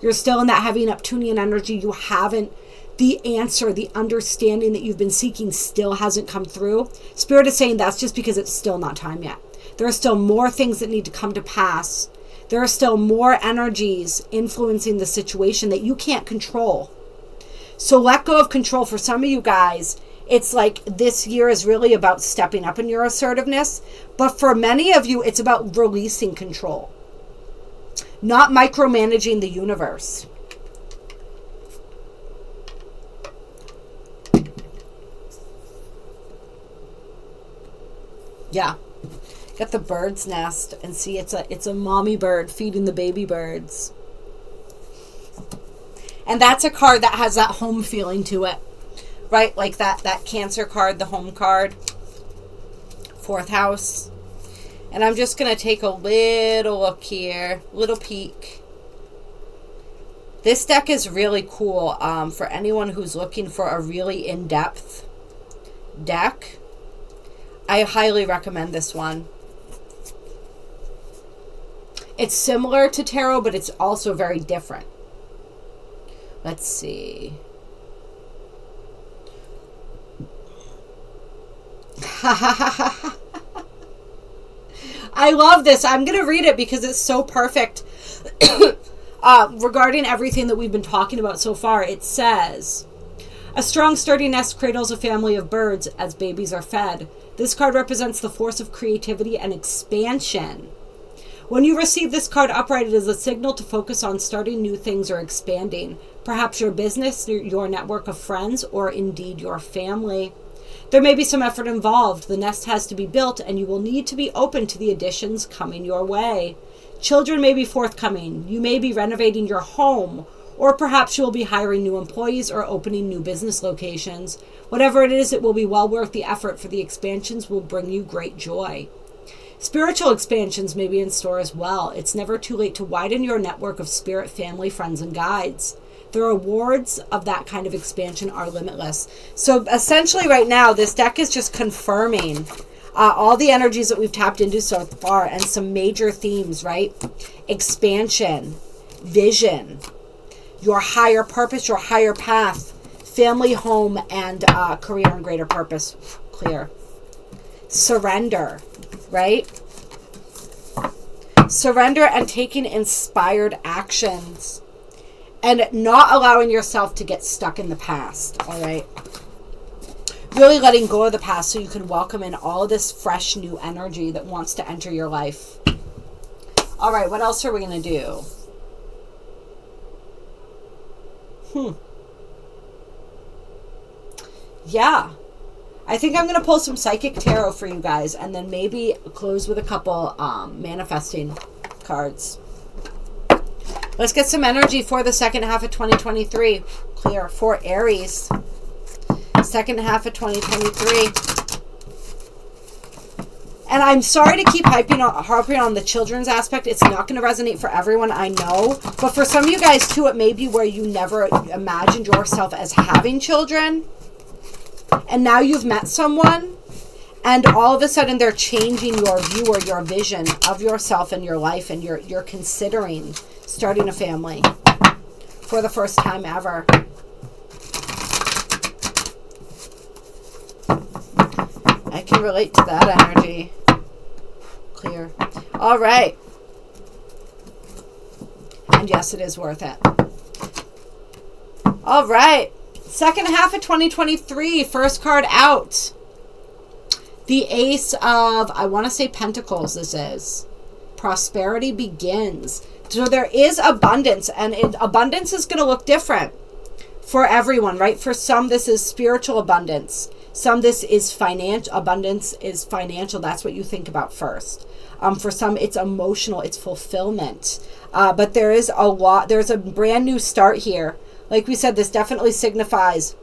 you're still in that heavy Neptunian energy, you haven't the answer, the understanding that you've been seeking still hasn't come through, Spirit is saying that's just because it's still not time yet. There are still more things that need to come to pass. There are still more energies influencing the situation that you can't control. So let go of control. For some of you guys, it's like this year is really about stepping up in your assertiveness. But for many of you, it's about releasing control. Not micromanaging the universe. Yeah. Get the bird's nest and see it's a mommy bird feeding the baby birds. And that's a card that has that home feeling to it. Right? Like that Cancer card, the home card. 4th house. And I'm just going to take a little look here. Little peek. This deck is really cool for anyone who's looking for a really in-depth deck. I highly recommend this one. It's similar to tarot, but it's also very different. Let's see. I love this. I'm going to read it because it's so perfect. Regarding everything that we've been talking about so far, it says, a strong, sturdy nest cradles a family of birds as babies are fed. This card represents the force of creativity and expansion. When you receive this card upright, it is a signal to focus on starting new things or expanding. Perhaps your business, your network of friends, or indeed your family. There may be some effort involved. The nest has to be built, and you will need to be open to the additions coming your way. Children may be forthcoming. You may be renovating your home, or perhaps you will be hiring new employees or opening new business locations. Whatever it is, it will be well worth the effort, for the expansions will bring you great joy. Spiritual expansions may be in store as well. It's never too late to widen your network of spirit, family, friends, and guides. The rewards of that kind of expansion are limitless. So essentially right now, this deck is just confirming all the energies that we've tapped into so far and some major themes, right? Expansion, vision, your higher purpose, your higher path, family, home, and career and greater purpose. Clear. Surrender, right? Surrender and taking inspired actions and not allowing yourself to get stuck in the past, all right? Really letting go of the past so you can welcome in all of this fresh new energy that wants to enter your life. All right, what else are we going to do? Yeah. I think I'm going to pull some psychic tarot for you guys and then maybe close with a couple manifesting cards. Let's get some energy for the second half of 2023. Clear. For Aries. Second half of 2023. And I'm sorry to keep harping on the children's aspect. It's not going to resonate for everyone, I know. But for some of you guys, too, it may be where you never imagined yourself as having children. And now you've met someone. And all of a sudden, they're changing your view or your vision of yourself and your life. And you're considering starting a family for the first time ever. I can relate to that energy. Clear. All right. And yes, it is worth it. All right. Second half of 2023. First card out. The Ace of, I want to say Pentacles, this is. Prosperity begins. So there is abundance, and abundance is going to look different for everyone, right? For some, this is spiritual abundance. Some, this is financial. Abundance is financial. That's what you think about first. For some, it's emotional. It's fulfillment. But there is a lot. There's a brand new start here. Like we said, this definitely signifies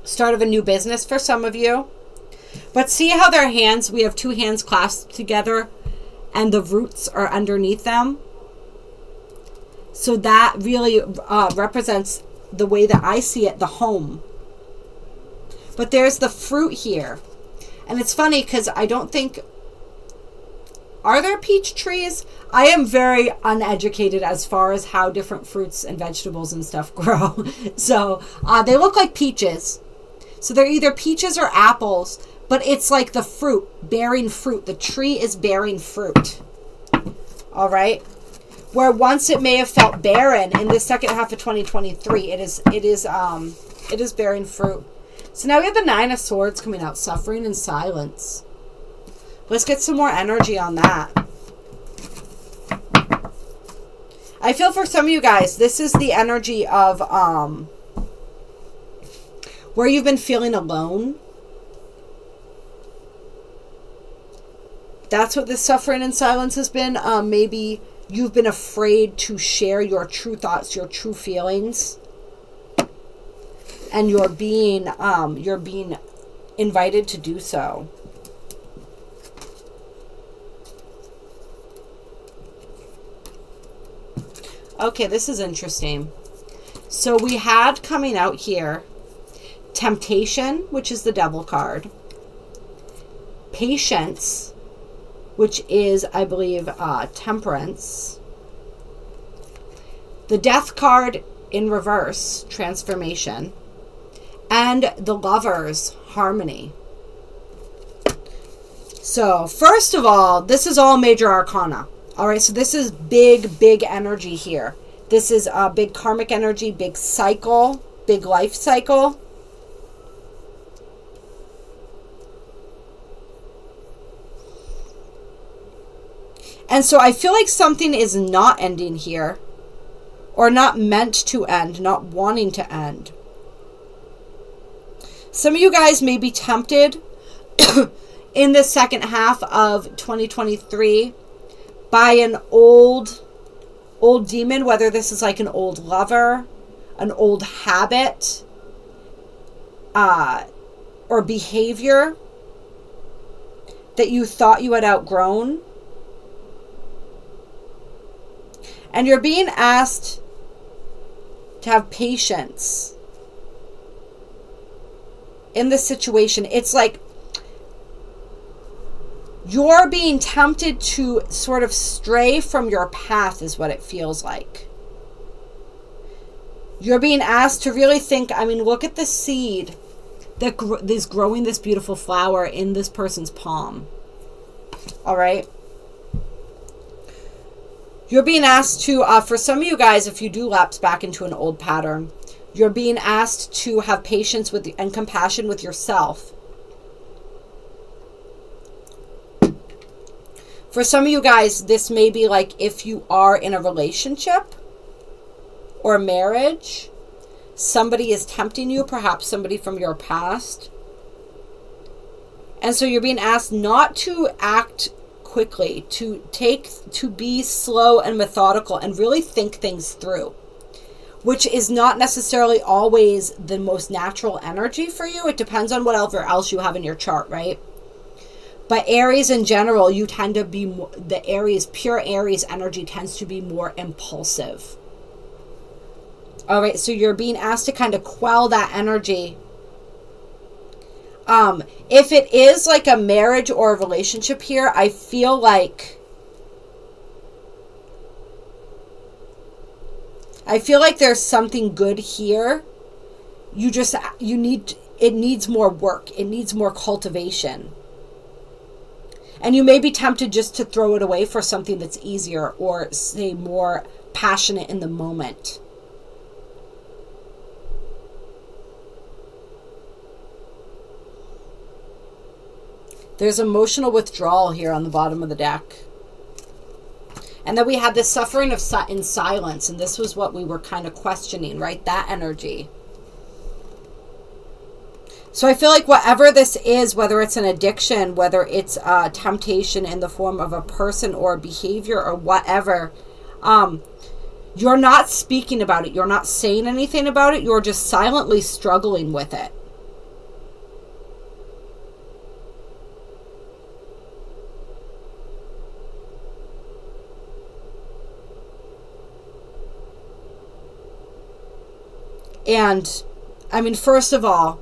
start of a new business for some of you. But see how their hands, we have two hands clasped together and the roots are underneath them. So that really represents the way that I see it, the home. But there's the fruit here. And it's funny because I don't think Are there peach trees? I am very uneducated as far as how different fruits and vegetables and stuff grow. So they look like peaches. So they're either peaches or apples, but it's like the fruit, bearing fruit. The tree is bearing fruit. All right. Where once it may have felt barren, in the second half of 2023, it is bearing fruit. So now we have the Nine of Swords coming out, suffering and silence. Let's get some more energy on that. I feel for some of you guys, this is the energy of where you've been feeling alone. That's what this suffering and silence has been. Maybe you've been afraid to share your true thoughts, your true feelings. And you're being invited to do so. Okay, this is interesting. So we had coming out here temptation, which is the devil card. Patience, which is, I believe, temperance. The death card in reverse, transformation. And the lovers, harmony. So, first of all, this is all major arcana. All right, so this is big, big energy here. This is big karmic energy, big cycle, big life cycle. And so I feel like something is not ending here, or not meant to end, not wanting to end. Some of you guys may be tempted in the second half of 2023 by an old demon, whether this is like an old lover, an old habit, or behavior that you thought you had outgrown. And you're being asked to have patience in this situation. It's like you're being tempted to sort of stray from your path is what it feels like. You're being asked to really think, I mean, look at the seed that is growing this beautiful flower in this person's palm. All right. You're being asked to, for some of you guys, if you do lapse back into an old pattern, you're being asked to have patience with and compassion with yourself. For some of you guys, this may be like if you are in a relationship or a marriage, somebody is tempting you, perhaps somebody from your past. And so you're being asked not to act quickly, to be slow and methodical and really think things through, which is not necessarily always the most natural energy for you. It depends on whatever else you have in your chart, right? But Aries in general, you tend to be more, the Aries, pure Aries energy tends to be more impulsive. All right, so you're being asked to kind of quell that energy. If it is like a marriage or a relationship here, I feel like there's something good here. It needs more work. It needs more cultivation. And you may be tempted just to throw it away for something that's easier or say more passionate in the moment. There's emotional withdrawal here on the bottom of the deck. And then we had this suffering in silence. And this was what we were kind of questioning, right? That energy. So I feel like whatever this is, whether it's an addiction, whether it's a temptation in the form of a person or a behavior or whatever, you're not speaking about it. You're not saying anything about it. You're just silently struggling with it. And, I mean, first of all,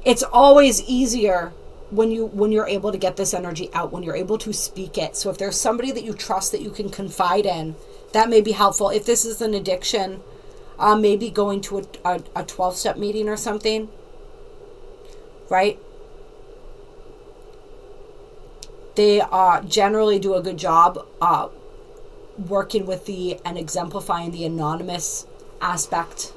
it's always easier when you're able to get this energy out, when you're able to speak it. So if there's somebody that you trust that you can confide in, that may be helpful. If this is an addiction, maybe going to a 12-step meeting or something, right? They generally do a good job working with and exemplifying the anonymous aspect.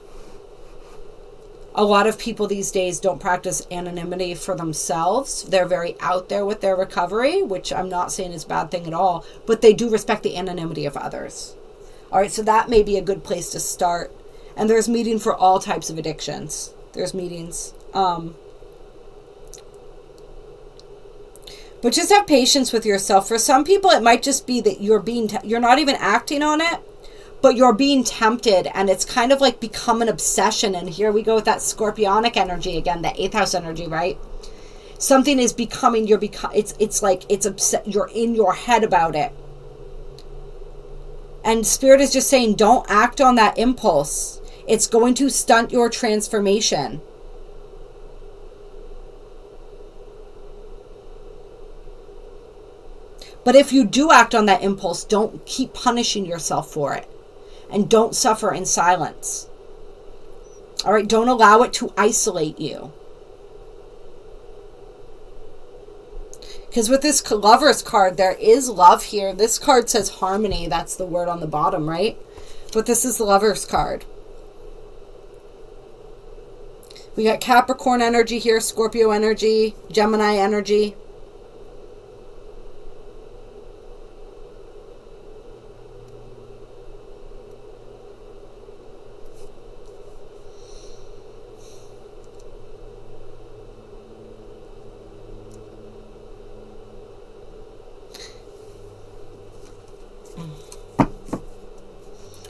A lot of people these days don't practice anonymity for themselves. They're very out there with their recovery, which I'm not saying is a bad thing at all, but they do respect the anonymity of others. All right, so that may be a good place to start. And there's meeting for all types of addictions. There's meetings. But just have patience with yourself. For some people, it might just be that you're not even acting on it, but you're being tempted, and it's kind of like become an obsession. And here we go with that scorpionic energy again, the 8th house energy, right? Something is becoming, it's like it's upset, you're in your head about it. And Spirit is just saying, don't act on that impulse. It's going to stunt your transformation. But if you do act on that impulse, don't keep punishing yourself for it. And don't suffer in silence. All right, don't allow it to isolate you. Because with this Lover's card, there is love here. This card says harmony. That's the word on the bottom, right? But this is the Lover's card. We got Capricorn energy here, Scorpio energy, Gemini energy.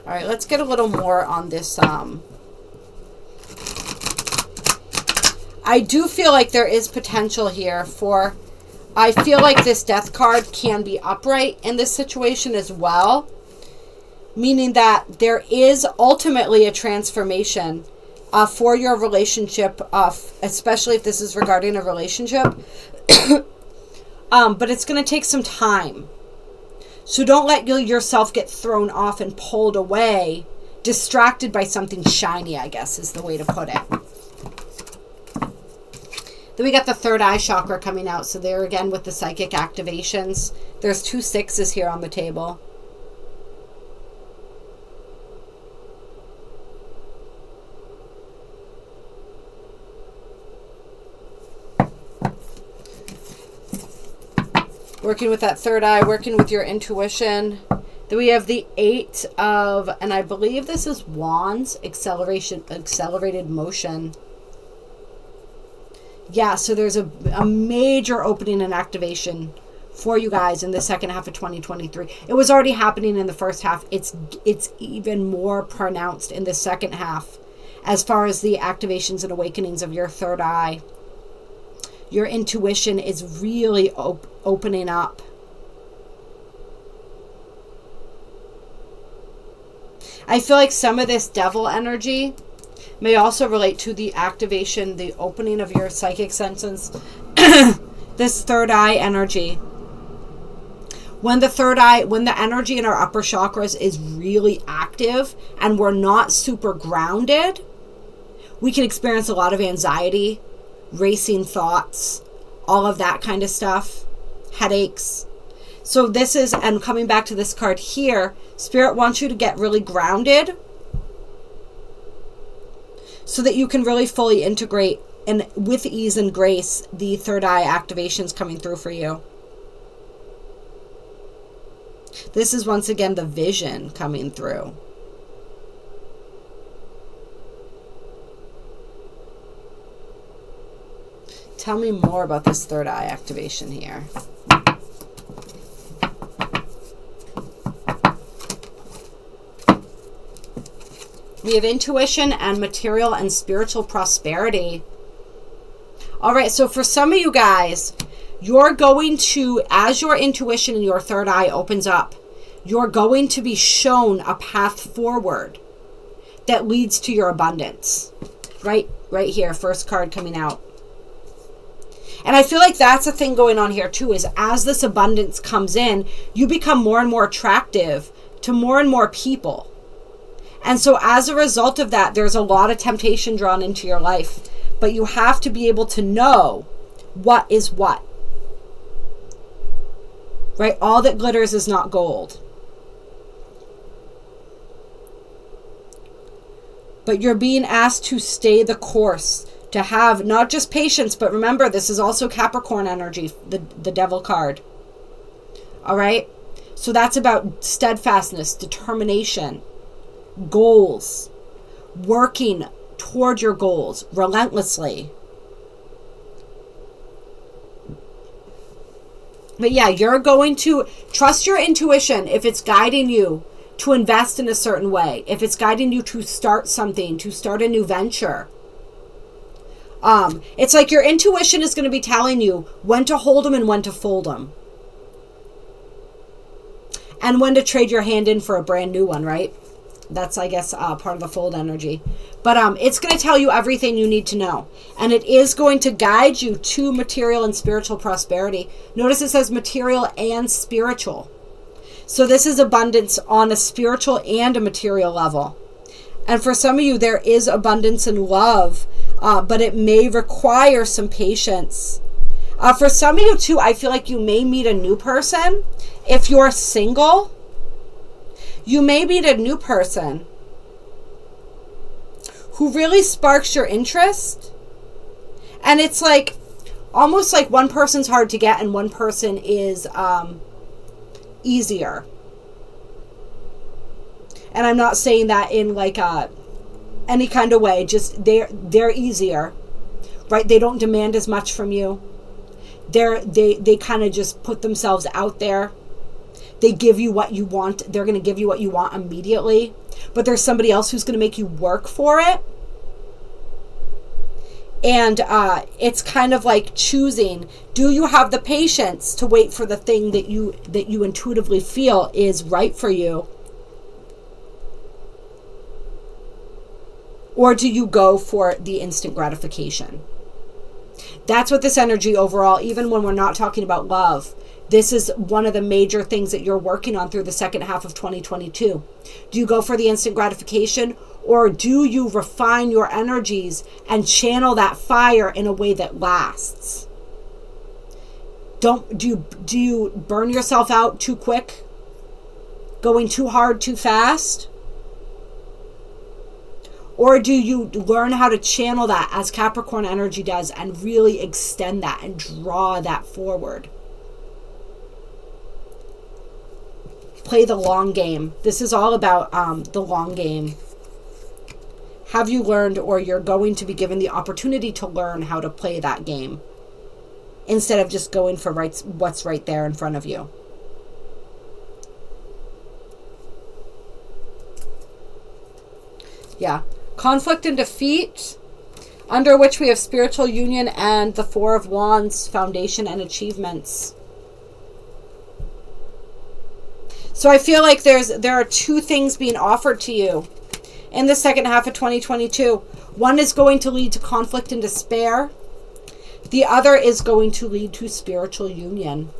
All right, let's get a little more on this. I do feel like there is potential here for, I feel like this Death card can be upright in this situation as well. Meaning that there is ultimately a transformation for your relationship, especially if this is regarding a relationship. But it's going to take some time. So don't let yourself get thrown off and pulled away, distracted by something shiny, I guess is the way to put it. Then we got the third eye chakra coming out. So there again with the psychic activations. There's 2 6s here on the table. Working with that third eye, working with your intuition. Then we have the 8 of, and I believe this is Wands, accelerated motion. Yeah, so there's a major opening and activation for you guys in the second half of 2023. It was already happening in the first half. It's even more pronounced in the second half as far as the activations and awakenings of your third eye. Your intuition is really opening up. I feel like some of this devil energy may also relate to the activation, the opening of your psychic senses. This third eye energy. When the energy in our upper chakras is really active and we're not super grounded, we can experience a lot of anxiety, racing thoughts, all of that kind of stuff, headaches. So this is, and coming back to this card here, Spirit wants you to get really grounded so that you can really fully integrate and with ease and grace the third eye activations coming through for you. This is once again the vision coming through. Tell me more about this third eye activation here. We have intuition and material and spiritual prosperity. All right, so for some of you guys, you're going to, as your intuition and your third eye opens up, you're going to be shown a path forward that leads to your abundance. Right here, first card coming out. And I feel like that's a thing going on here too, is as this abundance comes in, you become more and more attractive to more and more people. And so as a result of that, there's a lot of temptation drawn into your life. But you have to be able to know what is what. Right? All that glitters is not gold. But you're being asked to stay the course, to have not just patience, but remember, this is also Capricorn energy, the Devil card. All right? So that's about steadfastness, determination, goals, working toward your goals relentlessly. But yeah, you're going to trust your intuition if it's guiding you to invest in a certain way, if it's guiding you to start something, to start a new venture. It's like your intuition is going to be telling you when to hold them and when to fold them. And when to trade your hand in for a brand new one, right? That's, I guess, part of the fold energy. But it's going to tell you everything you need to know. And it is going to guide you to material and spiritual prosperity. Notice it says material and spiritual. So this is abundance on a spiritual and a material level. And for some of you, there is abundance in love, but it may require some patience. For some of you, too, I feel like you may meet a new person. If you're single, you may meet a new person who really sparks your interest. And it's like, almost like one person's hard to get and one person is easier. And I'm not saying that in like any kind of way, just they're easier, right? They don't demand as much from you. They kind of just put themselves out there. They give you what you want. They're going to give you what you want immediately. But there's somebody else who's going to make you work for it. And it's kind of like choosing, do you have the patience to wait for the thing that you intuitively feel is right for you? Or do you go for the instant gratification? That's what this energy overall, even when we're not talking about love, this is one of the major things that you're working on through the second half of 2022. Do you go for the instant gratification, or do you refine your energies and channel that fire in a way that lasts? Do you burn yourself out too quick? Going too hard, too fast? Or do you learn how to channel that as Capricorn energy does and really extend that and draw that forward? Play the long game. This is all about the long game. Have you learned, or you're going to be given the opportunity to learn how to play that game instead of just going for what's right there in front of you? Yeah. Conflict and defeat, under which we have spiritual union and the Four of Wands, foundation and achievements. So I feel like there are two things being offered to you in the second half of 2022. One is going to lead to conflict and despair. The other is going to lead to spiritual union.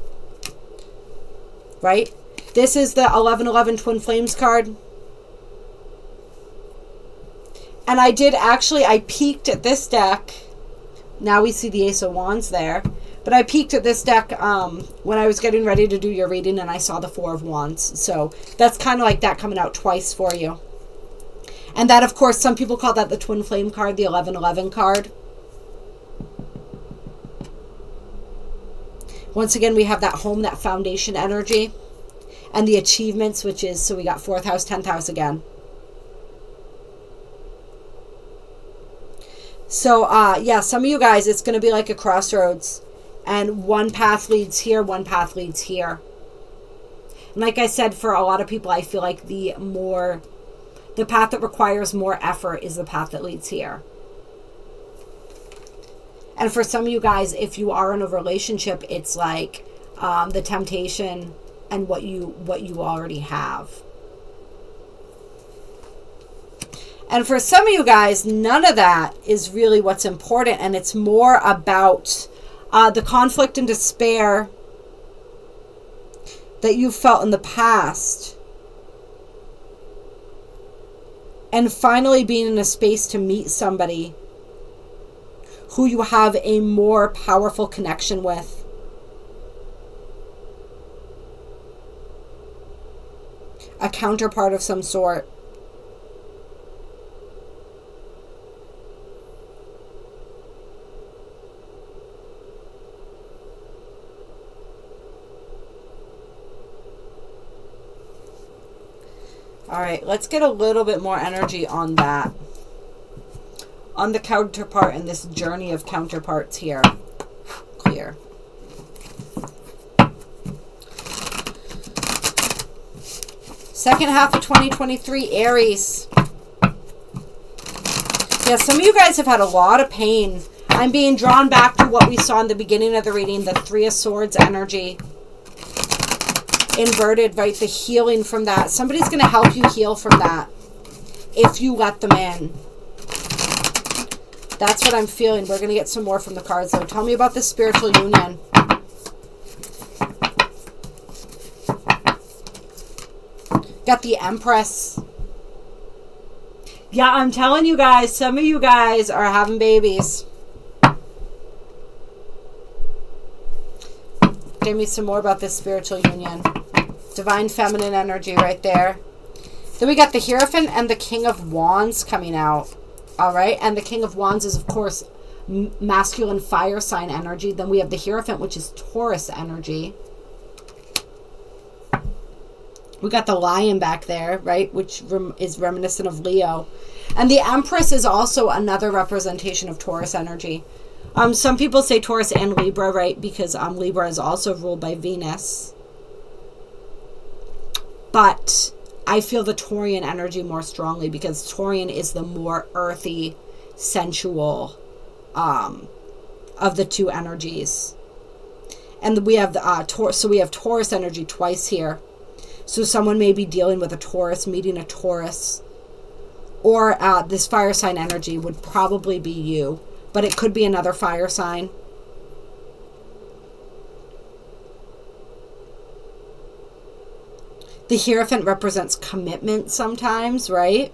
Right? This is the 1111 Twin Flames card. And I peeked at this deck. Now we see the Ace of Wands there. But I peeked at this deck when I was getting ready to do your reading, and I saw the Four of Wands. So that's kind of like that coming out twice for you. And that, of course, some people call that the Twin Flame card, the 1111 card. Once again, we have that home, that foundation energy. And the achievements, which is, so we got 4th house, 10th house again. So, yeah, some of you guys, it's going to be like a crossroads. And one path leads here, one path leads here. And like I said, for a lot of people, I feel like the path that requires more effort is the path that leads here. And for some of you guys, if you are in a relationship, it's like the temptation and what you already have. And for some of you guys, none of that is really what's important. And it's more about The conflict and despair that you felt in the past. And finally being in a space to meet somebody who you have a more powerful connection with. A counterpart of some sort. All right, let's get a little bit more energy on that. On the counterpart and this journey of counterparts here. Clear. Second half of 2023, Aries. Yeah, some of you guys have had a lot of pain. I'm being drawn back to what we saw in the beginning of the reading, the Three of Swords energy. Inverted, right? The healing from that. Somebody's going to help you heal from that if you let them in. That's what I'm feeling. We're going to get some more from the cards, though. Tell me about this spiritual union. Got the Empress. Yeah, I'm telling you guys, some of you guys are having babies. Give me some more about this spiritual union. Divine feminine energy right there. Then we got the Hierophant and the King of Wands coming out. All right. And the King of Wands is, of course, masculine fire sign energy. Then we have the Hierophant, which is Taurus energy. We got the Lion back there, right? Which is reminiscent of Leo. And the Empress is also another representation of Taurus energy. Some people say Taurus and Libra, right? Because Libra is also ruled by Venus. But I feel the Taurian energy more strongly because Taurian is the more earthy, sensual of the two energies. And we have the so we have Taurus energy twice here. So someone may be dealing with a Taurus, meeting a Taurus. Or this fire sign energy would probably be you. But it could be another fire sign. The Hierophant represents commitment sometimes, right?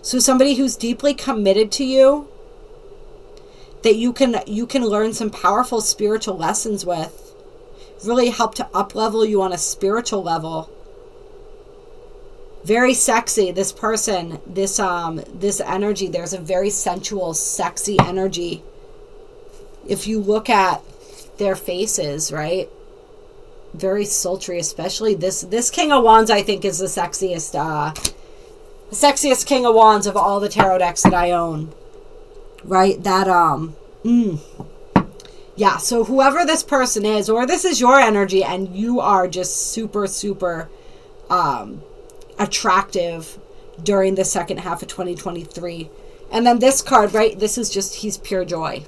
So somebody who's deeply committed to you, that you can learn some powerful spiritual lessons with. Really help to up-level you on a spiritual level. Very sexy, this person, this energy. There's a very sensual, sexy energy. If you look at their faces, right? Very sultry, especially this King of Wands, I think, is the sexiest King of Wands of all the tarot decks that I own. Right? That, yeah, so whoever this person is, or this is your energy, and you are just super, super attractive during the second half of 2023. And then this card, right? This is just, he's pure joy.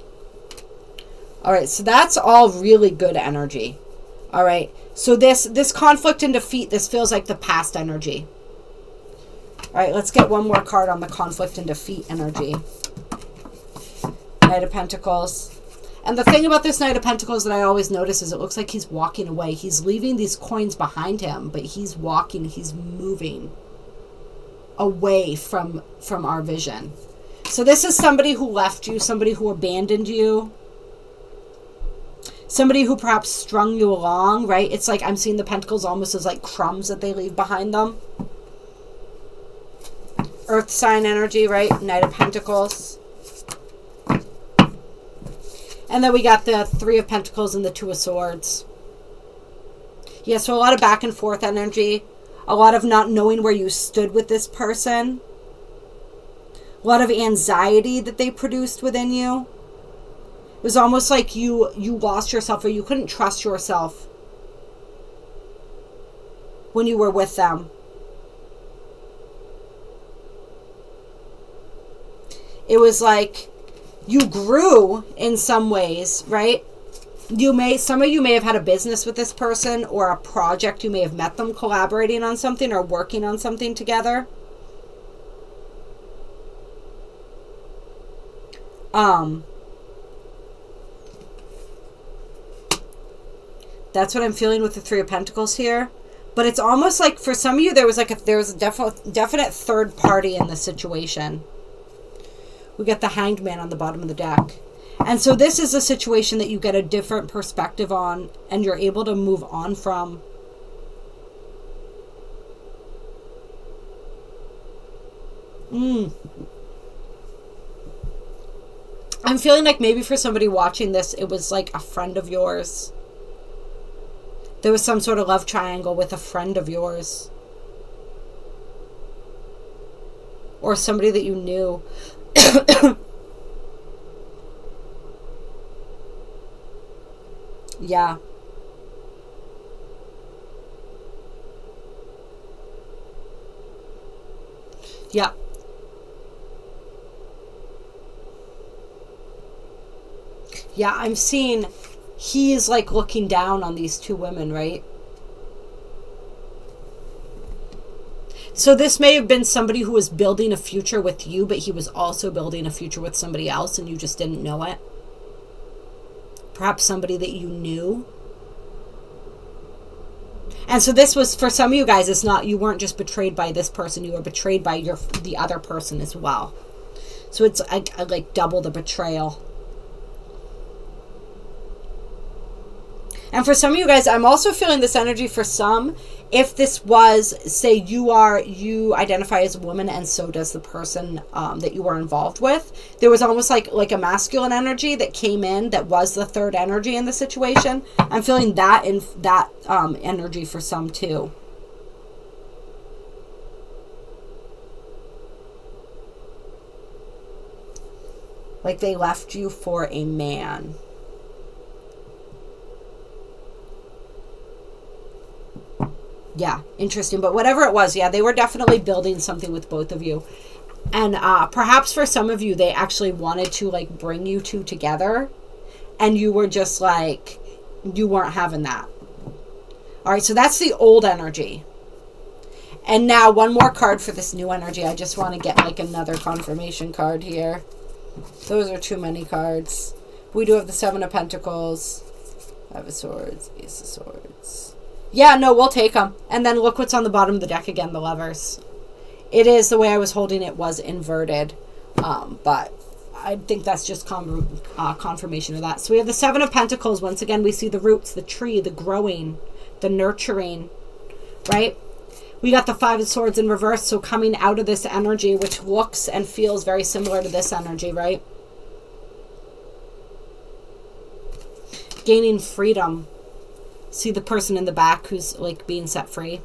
All right, so that's all really good energy. All right, so this conflict and defeat, this feels like the past energy. All right, let's get one more card on the conflict and defeat energy. Knight of Pentacles. And the thing about this Knight of Pentacles that I always notice is it looks like he's walking away. He's leaving these coins behind him, but he's walking, he's moving away from our vision. So this is somebody who left you, somebody who abandoned you. Somebody who perhaps strung you along, right? It's like I'm seeing the pentacles almost as like crumbs that they leave behind them. Earth sign energy, right? Knight of Pentacles. And then we got the Three of Pentacles and the Two of Swords. Yeah, so a lot of back and forth energy. A lot of not knowing where you stood with this person. A lot of anxiety that they produced within you. It was almost like you lost yourself, or you couldn't trust yourself when you were with them. It was like you grew in some ways, right? Some of you may have had a business with this person, or a project. You may have met them collaborating on something or working on something together. That's what I'm feeling with the Three of Pentacles here. But it's almost like for some of you, there was a definite third party in the situation. We got the Hanged Man on the bottom of the deck. And so this is a situation that you get a different perspective on and you're able to move on from. I'm feeling like maybe for somebody watching this, it was like a friend of yours. There was some sort of love triangle with a friend of yours. Or somebody that you knew. Yeah. Yeah. Yeah, I'm seeing he's like looking down on these two women, right? So this may have been somebody who was building a future with you, but he was also building a future with somebody else and you just didn't know it. Perhaps somebody that you knew. And so this was, for some of you guys, it's not, you weren't just betrayed by this person, you were betrayed by the other person as well. So it's like double the betrayal. And for some of you guys, I'm also feeling this energy for some. If this was, say you identify as a woman and so does the person that you were involved with, there was almost like a masculine energy that came in that was the third energy in the situation. I'm feeling that in that energy for some too. Like they left you for a man. Yeah, interesting. But whatever it was, yeah, they were definitely building something with both of you. And perhaps for some of you, they actually wanted to like bring you two together. And you were just like, you weren't having that. All right, so that's the old energy. And now one more card for this new energy. I just want to get like another confirmation card here. Those are too many cards. We do have the Seven of Pentacles, Five of Swords, Ace of Swords. Yeah, no, we'll take them. And then look what's on the bottom of the deck again, the Lovers. It is, the way I was holding it was inverted. But I think that's just confirmation of that. So we have the Seven of Pentacles. Once again, we see the roots, the tree, the growing, the nurturing, right? We got the Five of Swords in reverse. So coming out of this energy, which looks and feels very similar to this energy, right? Gaining freedom. See the person in the back who's like being set free.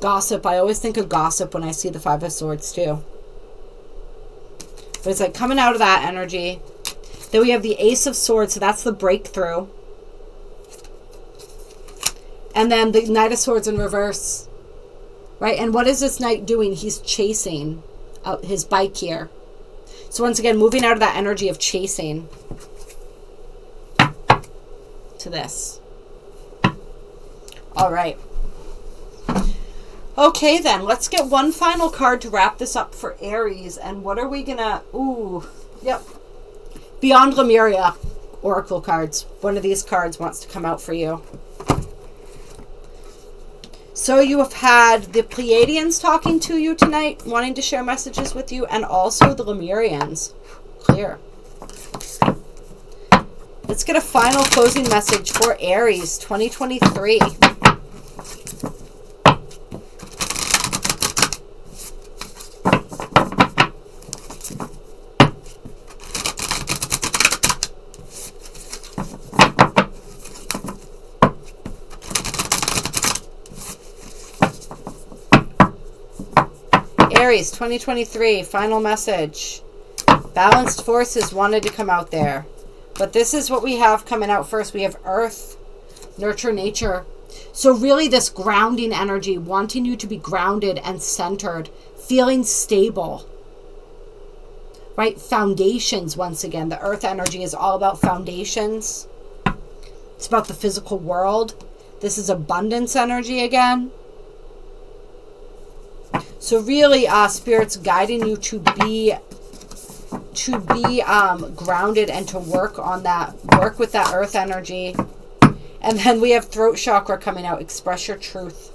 Gossip. I always think of gossip when I see the Five of Swords too. But it's like coming out of that energy. Then we have the Ace of Swords. So that's the breakthrough. And then the Knight of Swords in reverse. Right? And what is this knight doing? He's chasing his bike here. So once again, moving out of that energy of chasing to this. All right. Okay, then let's get one final card to wrap this up for Aries. And what are we gonna? Ooh, yep. Beyond Lemuria Oracle cards. One of these cards wants to come out for you. So you have had the Pleiadians talking to you tonight, wanting to share messages with you, and also the Lemurians. Clear. Let's get a final closing message for Aries 2023. Aries 2023, final message. Balanced forces wanted to come out there. But this is what we have coming out first. We have Earth, nurture nature. So really this grounding energy, wanting you to be grounded and centered, feeling stable. Right? Foundations, once again. The Earth energy is all about foundations. It's about the physical world. This is abundance energy again. So really, Spirit's guiding you to be to be grounded and to work on that, work with that earth energy. And then we have throat chakra coming out, express your truth.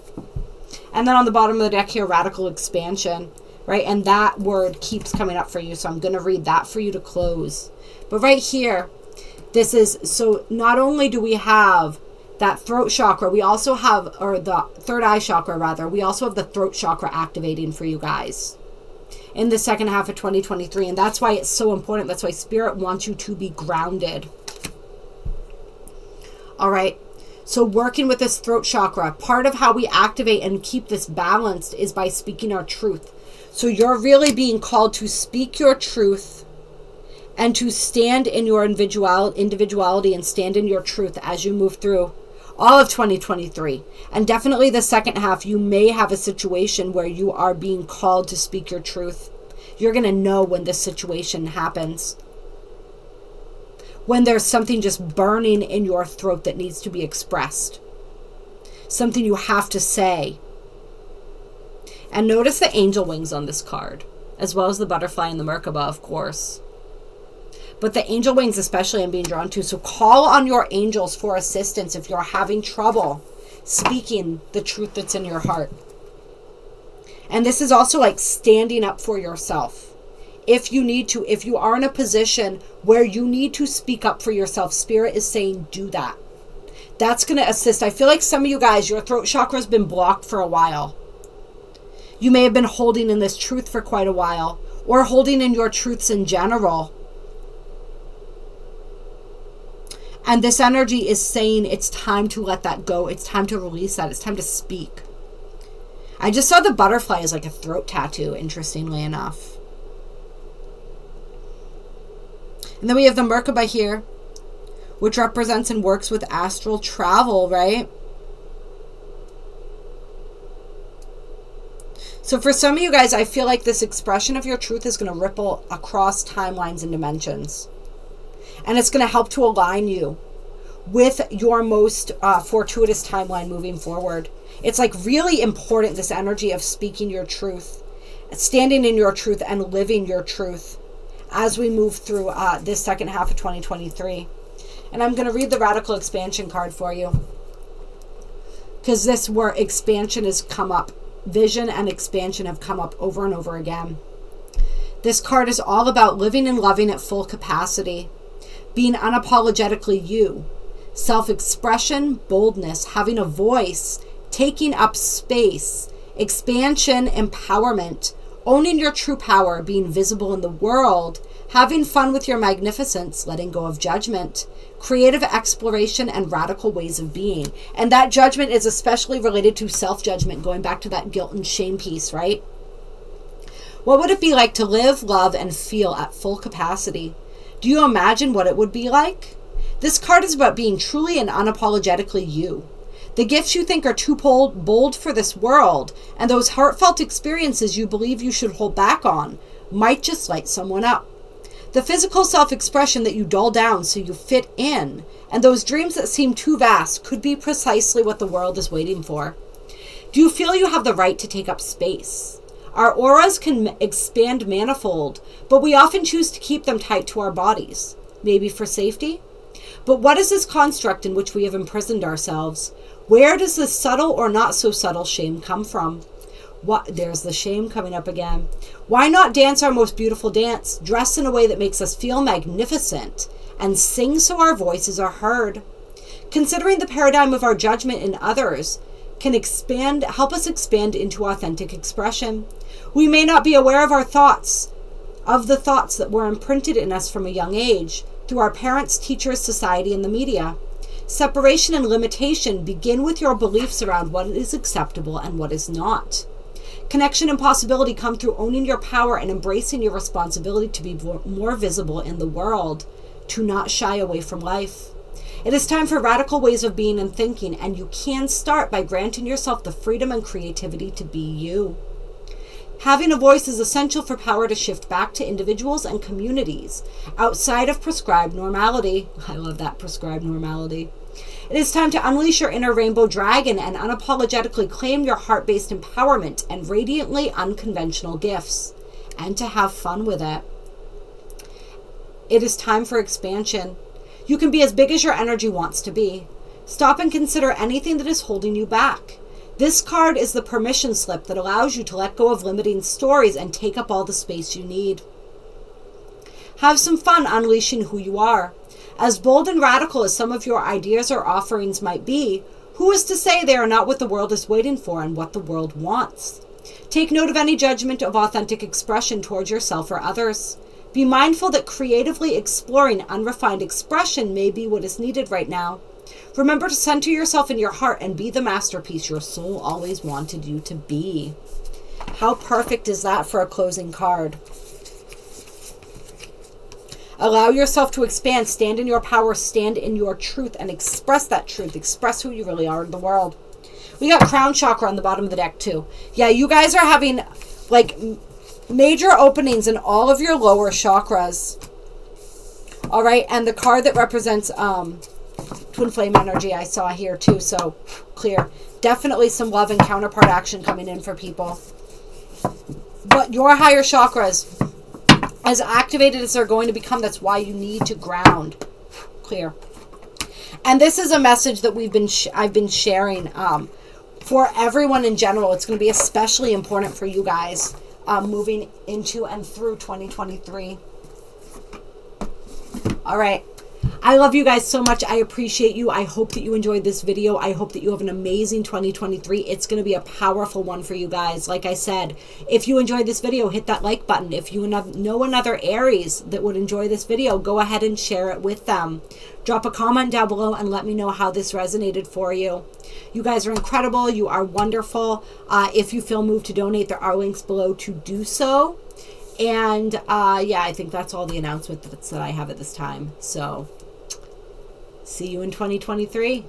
And then on the bottom of the deck here, radical expansion, right? And that word keeps coming up for you. So I'm going to read that for you to close. But right here, this is, so not only do we have that throat chakra, we also have, or the third eye chakra rather, we also have the throat chakra activating for you guys in the second half of 2023. And that's why it's so important. That's why Spirit wants you to be grounded. All right. So working with this throat chakra, part of how we activate and keep this balanced is by speaking our truth. So you're really being called to speak your truth and to stand in your individuality and stand in your truth as you move through all of 2023. And definitely the second half, you may have a situation where you are being called to speak your truth. You're going to know when this situation happens. When there's something just burning in your throat that needs to be expressed. Something you have to say. And notice the angel wings on this card, as well as the butterfly and the Merkaba, of course. But the angel wings especially I'm being drawn to. So call on your angels for assistance if you're having trouble speaking the truth that's in your heart. And this is also like standing up for yourself. If you need to, if you are in a position where you need to speak up for yourself, Spirit is saying do that. That's going to assist. I feel like some of you guys, your throat chakra has been blocked for a while. You may have been holding in this truth for quite a while, or holding in your truths in general. And this energy is saying it's time to let that go. It's time to release that. It's time to speak. I just saw the butterfly as like a throat tattoo, interestingly enough. And then we have the Merkaba here, which represents and works with astral travel, right? So for some of you guys, I feel like this expression of your truth is going to ripple across timelines and dimensions. And it's going to help to align you with your most fortuitous timeline moving forward. It's like really important, this energy of speaking your truth, standing in your truth and living your truth as we move through this second half of 2023. And I'm going to read the radical expansion card for you, because this word expansion has come up. Vision and expansion have come up over and over again. This card is all about living and loving at full capacity, being unapologetically you, self-expression, boldness, having a voice, taking up space, expansion, empowerment, owning your true power, being visible in the world, having fun with your magnificence, letting go of judgment, creative exploration, and radical ways of being. And that judgment is especially related to self-judgment, going back to that guilt and shame piece, right? What would it be like to live, love, and feel at full capacity? Do you imagine what it would be like? This card is about being truly and unapologetically you. The gifts you think are too bold for this world, and those heartfelt experiences you believe you should hold back on, might just light someone up. The physical self-expression that you dull down so you fit in, and those dreams that seem too vast, could be precisely what the world is waiting for. Do you feel you have the right to take up space? Our auras can expand manifold, but we often choose to keep them tight to our bodies, maybe for safety? But what is this construct in which we have imprisoned ourselves? Where does this subtle or not so subtle shame come from? There's the shame coming up again. Why not dance our most beautiful dance, dress in a way that makes us feel magnificent, and sing so our voices are heard? Considering the paradigm of our judgment in others can help us expand into authentic expression. We may not be aware of the thoughts that were imprinted in us from a young age, through our parents, teachers, society, and the media. Separation and limitation begin with your beliefs around what is acceptable and what is not. Connection and possibility come through owning your power and embracing your responsibility to be more visible in the world, to not shy away from life. It is time for radical ways of being and thinking, and you can start by granting yourself the freedom and creativity to be you. Having a voice is essential for power to shift back to individuals and communities outside of prescribed normality. I love that, prescribed normality. It is time to unleash your inner rainbow dragon and unapologetically claim your heart-based empowerment and radiantly unconventional gifts, and to have fun with it. It is time for expansion. You can be as big as your energy wants to be. Stop and consider anything that is holding you back. This card is the permission slip that allows you to let go of limiting stories and take up all the space you need. Have some fun unleashing who you are. As bold and radical as some of your ideas or offerings might be, who is to say they are not what the world is waiting for and what the world wants? Take note of any judgment of authentic expression towards yourself or others. Be mindful that creatively exploring unrefined expression may be what is needed right now. Remember to center yourself in your heart and be the masterpiece your soul always wanted you to be. How perfect is that for a closing card? Allow yourself to expand, stand in your power, stand in your truth, and express that truth. Express who you really are in the world. We got crown chakra on the bottom of the deck too. Yeah, you guys are having like major openings in all of your lower chakras. All right, and the card that represents twin flame energy I saw here too, so clear. Definitely some love and counterpart action coming in for people. But your higher chakras, as activated as they're going to become, that's why you need to ground. Clear. And this is a message that I've been sharing for everyone in general. It's going to be especially important for you guys moving into and through 2023. All right. I love you guys so much. I appreciate you. I hope that you enjoyed this video. I hope that you have an amazing 2023. It's going to be a powerful one for you guys. Like I said, if you enjoyed this video, hit that like button. If you know another Aries that would enjoy this video, go ahead and share it with them. Drop a comment down below and let me know how this resonated for you. You guys are incredible. You are wonderful. If you feel moved to donate, there are links below to do so. And yeah, I think that's all the announcements that I have at this time. So see you in 2023.